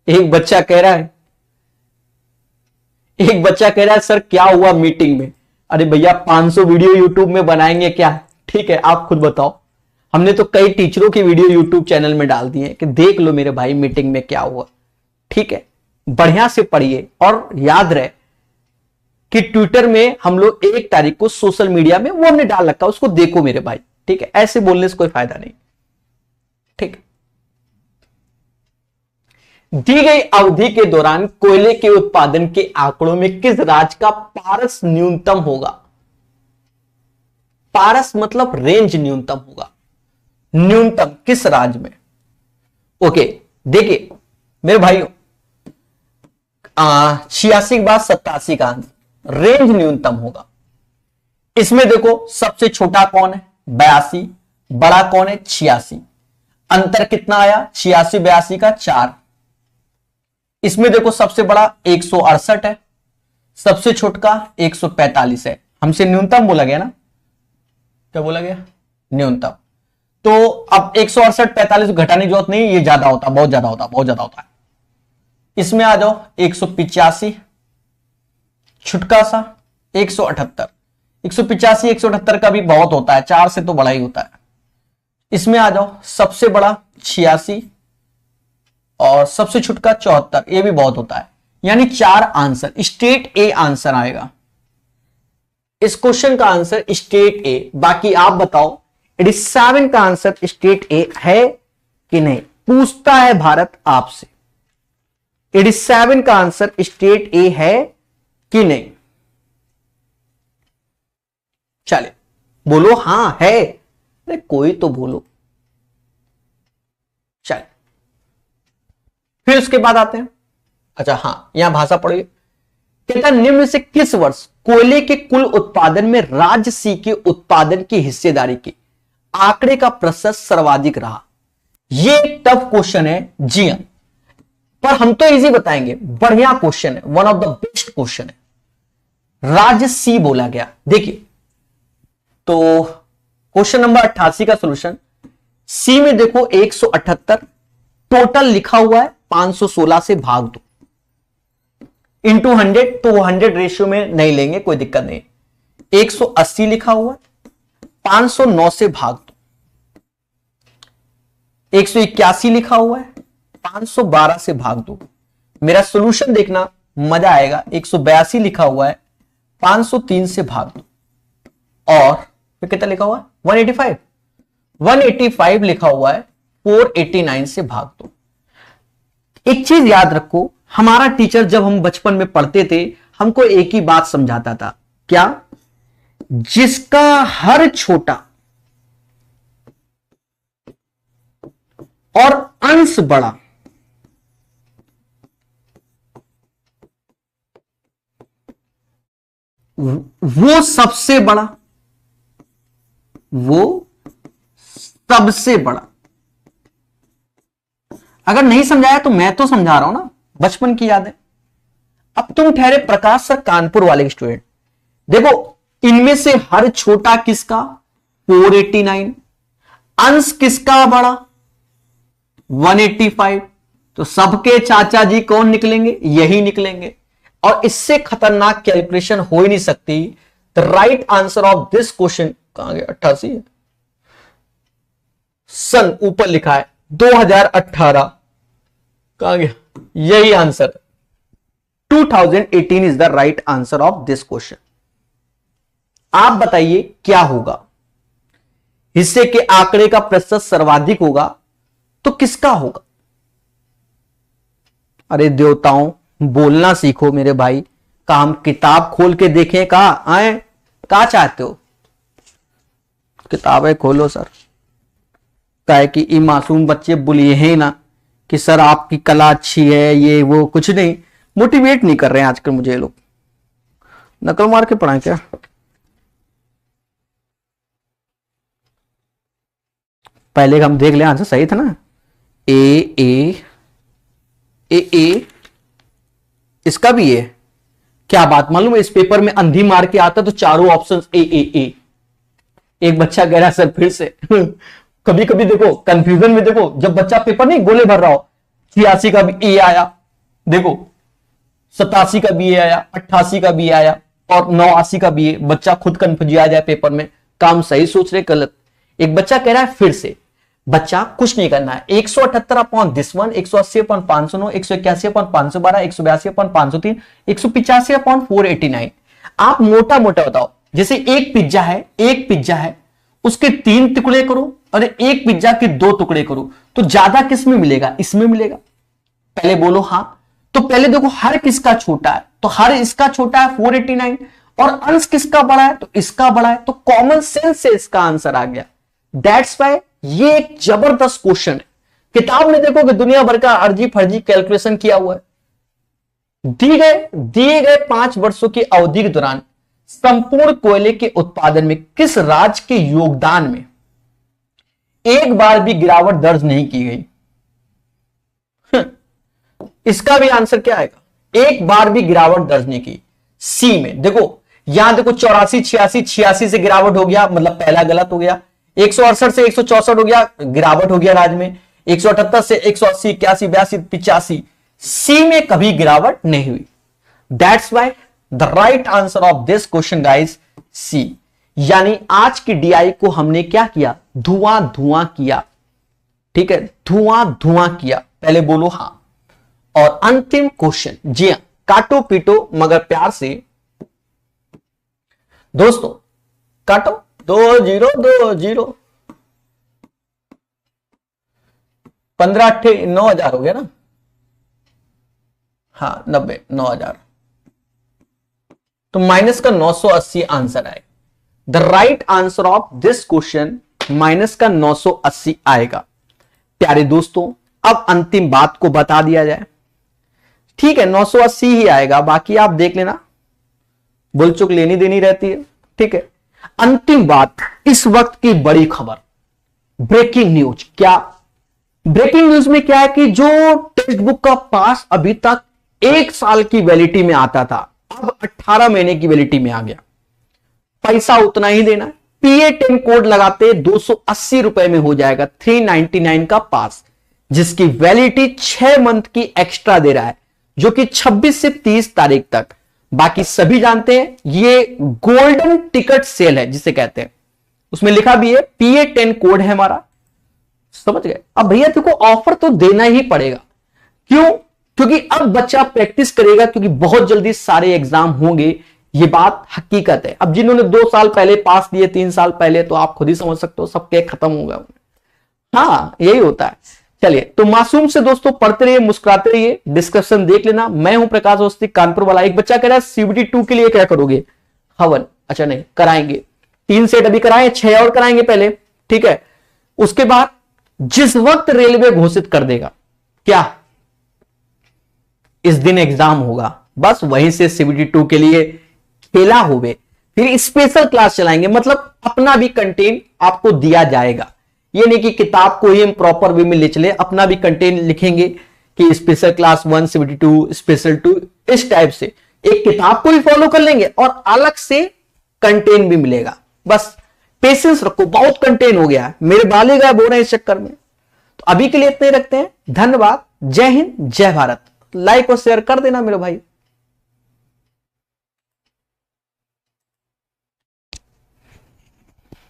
एक बच्चा कह रहा है सर क्या हुआ मीटिंग में? अरे भैया 500 वीडियो यूट्यूब में बनाएंगे क्या? ठीक है, आप खुद बताओ। हमने तो कई टीचरों की वीडियो यूट्यूब चैनल में डाल दी है कि देख लो मेरे भाई मीटिंग में क्या हुआ। ठीक है, बढ़िया से पढ़िए और याद रहे कि ट्विटर में हम लोग 1 तारीख को सोशल मीडिया में वो हमने डाल रखा, उसको देखो मेरे भाई। ठीक है, ऐसे बोलने से कोई फायदा नहीं। ठीक, दी गई अवधि के दौरान कोयले के उत्पादन के आंकड़ों में किस राज्य का पारस न्यूनतम होगा? पारस मतलब रेंज न्यूनतम होगा। न्यूनतम किस राज्य में? ओके, देखिए मेरे भाइयों, 86 के बाद 87 का आंसर रेंज न्यूनतम होगा। इसमें देखो सबसे छोटा कौन है? 82। बड़ा कौन है? 86। अंतर कितना आया? 86 82 का 4। इसमें देखो सबसे बड़ा 168 है, सबसे छोटा 145 है। हमसे न्यूनतम बोला गया ना, क्या बोला गया? न्यूनतम। तो अब 168 45 घटाने की जरूरत नहीं, ये ज्यादा होता, बहुत ज्यादा होता, बहुत ज्यादा होता है। इसमें आ जाओ 185, छुटका सा 178। 185 178 का भी बहुत होता है, 4 से तो बड़ा ही होता है। इसमें आ जाओ सबसे बड़ा 86 और सबसे छुटका 74, ये भी बहुत होता है। यानी 4 आंसर, स्टेट ए आंसर आएगा। इस क्वेश्चन का आंसर स्टेट ए। बाकी आप बताओ 87 का आंसर स्टेट ए है कि नहीं, पूछता है भारत आपसे। 87 का आंसर स्टेट ए है कि नहीं? चले बोलो हां है। अरे कोई तो बोलो। चले फिर उसके बाद आते हैं। अच्छा हाँ, यहां भाषा पढ़िए। कहता निम्न से किस वर्ष कोयले के कुल उत्पादन में राज्य सी के उत्पादन की हिस्सेदारी के आंकड़े का प्रतिशत सर्वाधिक रहा? ये टफ क्वेश्चन है जी हां, पर हम तो इजी बताएंगे। बढ़िया क्वेश्चन है, one of the best question है। राज्य सी बोला गया। देखिए तो क्वेश्चन नंबर 88 का सॉल्यूशन, सी में देखो 178 टोटल लिखा हुआ है, 516 से भाग दो इंटू 100, तो 100 रेशियो में नहीं लेंगे, कोई दिक्कत नहीं। 180 लिखा हुआ है, 509 से भाग दो। 181 लिखा हुआ है, 512 से भाग दो। मेरा सॉल्यूशन देखना, मजा आएगा। 182 लिखा हुआ है, 503 से भाग दो। और फिर कितना लिखा हुआ है? 185। 185 लिखा हुआ है, 489 से भाग दो। एक चीज याद रखो, हमारा टीचर जब हम बचपन में पढ़ते थे, हमको एक ही बात समझाता था। क्या? जिसका हर छोटा और अंश बड़ा वो सबसे बड़ा, वो सबसे बड़ा। अगर नहीं समझाया तो मैं तो समझा रहा हूं ना, बचपन की याद है। अब तुम ठहरे प्रकाश सर कानपुर वाले स्टूडेंट, देखो इनमें से हर छोटा किसका? 489। अंश किसका बड़ा? 185। तो सबके चाचा जी कौन निकलेंगे? यही निकलेंगे। और इससे खतरनाक कैलकुलेशन हो ही नहीं सकती। The right answer of this question कहां गया? 88 है। सन ऊपर लिखा है 2018, कहां गया? यही answer 2018 is the right answer of this question. आप बताइए क्या होगा? हिस्से के आंकड़े का प्रतिशत सर्वाधिक होगा तो किसका होगा? अरे देवताओं, बोलना सीखो मेरे भाई। का हम किताब खोल के देखें? कहा आए? कहा चाहते हो? किताबें खोलो सर। क्या कि ये मासूम बच्चे बुलिए हैं ना कि सर आपकी कला अच्छी है, ये वो, कुछ नहीं। मोटिवेट नहीं कर रहे हैं आजकल मुझे ये लोग। नकल मार के पढ़ाएं क्या? पहले हम देख ले आंसर सही था ना। ए ए ए ए, इसका भी है। क्या बात, मालूम है इस पेपर में अंधी मार के आता तो चारों ऑप्शन ए ए ए। एक बच्चा कह रहा सर फिर से कभी कभी देखो कंफ्यूजन में, देखो जब बच्चा पेपर नहीं गोले भर रहा हो, 86 का भी ए आया, देखो 87 का भी ए आया, 88 का भी आया और 89 का भी ए। बच्चा खुद कंफ्यूज आ जाए पेपर में, काम सही सोच रहे गलत। एक बच्चा कह रहा है फिर से। बच्चा कुछ नहीं करना है, 178 upon this one, 180 upon 509, 181 upon 512, 182 upon 503, 185 upon 489। आप मोटा मोटा बताओ, जैसे एक पिज्जा है, उसके 3 टुकड़े करो और एक पिज्जा के 2 टुकड़े करो, तो ज्यादा किस में मिलेगा? इसमें मिलेगा। पहले बोलो हाँ। तो पहले देखो हर किसका छोटा है, तो हर इसका छोटा है 489, और अंश किसका बड़ा है, तो इसका बड़ा है, तो कॉमन सेंस से इसका आंसर आ गया। दैट्स वाई ये एक जबरदस्त क्वेश्चन है। किताब में देखो कि दुनिया भर का अर्जी फर्जी कैलकुलेशन किया हुआ है। दिए गए 5 वर्षों की अवधि के दौरान संपूर्ण कोयले के उत्पादन में किस राज्य के योगदान में एक बार भी गिरावट दर्ज नहीं की गई? इसका भी आंसर क्या आएगा? एक बार भी गिरावट दर्ज नहीं की। सी में देखो, यहां देखो 84 86 86 से गिरावट हो गया, मतलब पहला गलत हो गया। 168 से 164 हो गया, गिरावट हो गया राज्य में। 178 से 180 81 82 85, सी में कभी गिरावट नहीं हुई। That's why the right answer of this question guys see. यानी आज की डीआई को हमने क्या किया? धुआं धुआं किया। ठीक है, धुआं धुआं किया। पहले बोलो हाँ। और अंतिम क्वेश्चन, जी हां, काटो पीटो मगर प्यार से दोस्तों, काटो 2020 15 8 9,000 हो गया ना? हाँ 90 9,000, तो माइनस का 980 आंसर आएगा। The right answer of this question minus का 980 आएगा। प्यारे दोस्तों, अब अंतिम बात को बता दिया जाए। ठीक है, 980 ही आएगा, बाकी आप देख लेना, बुलचुक लेनी देनी रहती है। ठीक है, अंतिम बात, इस वक्त की बड़ी खबर, ब्रेकिंग न्यूज। क्या ब्रेकिंग न्यूज में क्या है कि जो टेक्स्ट बुक का पास अभी तक 1 साल की वैलिडिटी में आता था, अब 18 महीने की वैलिडिटी में आ गया। पैसा उतना ही देना है। PA10 कोड लगाते 280 रुपए में हो जाएगा 399 का पास, जिसकी वैलिडिटी 6 मंथ की एक्स्ट्रा दे रहा है, जो कि 26 से 30 तारीख तक। बाकी सभी जानते हैं ये गोल्डन टिकट सेल है जिसे कहते हैं, उसमें लिखा भी है PA10 कोड है हमारा। समझ गए? अब भैया देखो ऑफर तो देना ही पड़ेगा। क्यों? क्योंकि अब बच्चा प्रैक्टिस करेगा, क्योंकि बहुत जल्दी सारे एग्जाम होंगे। ये बात हकीकत है। अब जिन्होंने 2 साल पहले पास दिए, 3 साल पहले, तो आप खुद ही समझ सकते हो सबके खत्म हो गए। हाँ यही होता है। चलिए, तो मासूम से दोस्तों पढ़ते रहिए, मुस्कुराते रहिए, डिस्कशन देख लेना। मैं हूं प्रकाश अवस्थी, कानपुर वाला। एक बच्चा कह रहा है CBT2 के लिए क्या करोगे? हवन। अच्छा नहीं कराएंगे, 3 सेट अभी कराए, 6 और कराएंगे पहले। ठीक है, उसके बाद जिस वक्त रेलवे घोषित कर देगा क्या इस दिन एग्जाम होगा, बस वहीं से CBT2 के लिए खेला होवे, फिर स्पेशल क्लास चलाएंगे। मतलब अपना भी कंटेंट आपको दिया जाएगा। ये नहीं कि किताब को ही हम प्रॉपर वे में ले चले, अपना भी कंटेंट लिखेंगे कि स्पेशल क्लास 1 CBT2 स्पेशल 2, इस टाइप से एक किताब को भी फॉलो कर लेंगे और अलग से कंटेंट भी मिलेगा। बस पेशेंस रखो, बहुत कंटेंट हो गया है, मेरे बाले गायब हो रहे हैं इस चक्कर में। तो अभी के लिए इतने रखते हैं। धन्यवाद। जय हिंद, जय भारत। लाइक और शेयर कर देना मेरे भाई।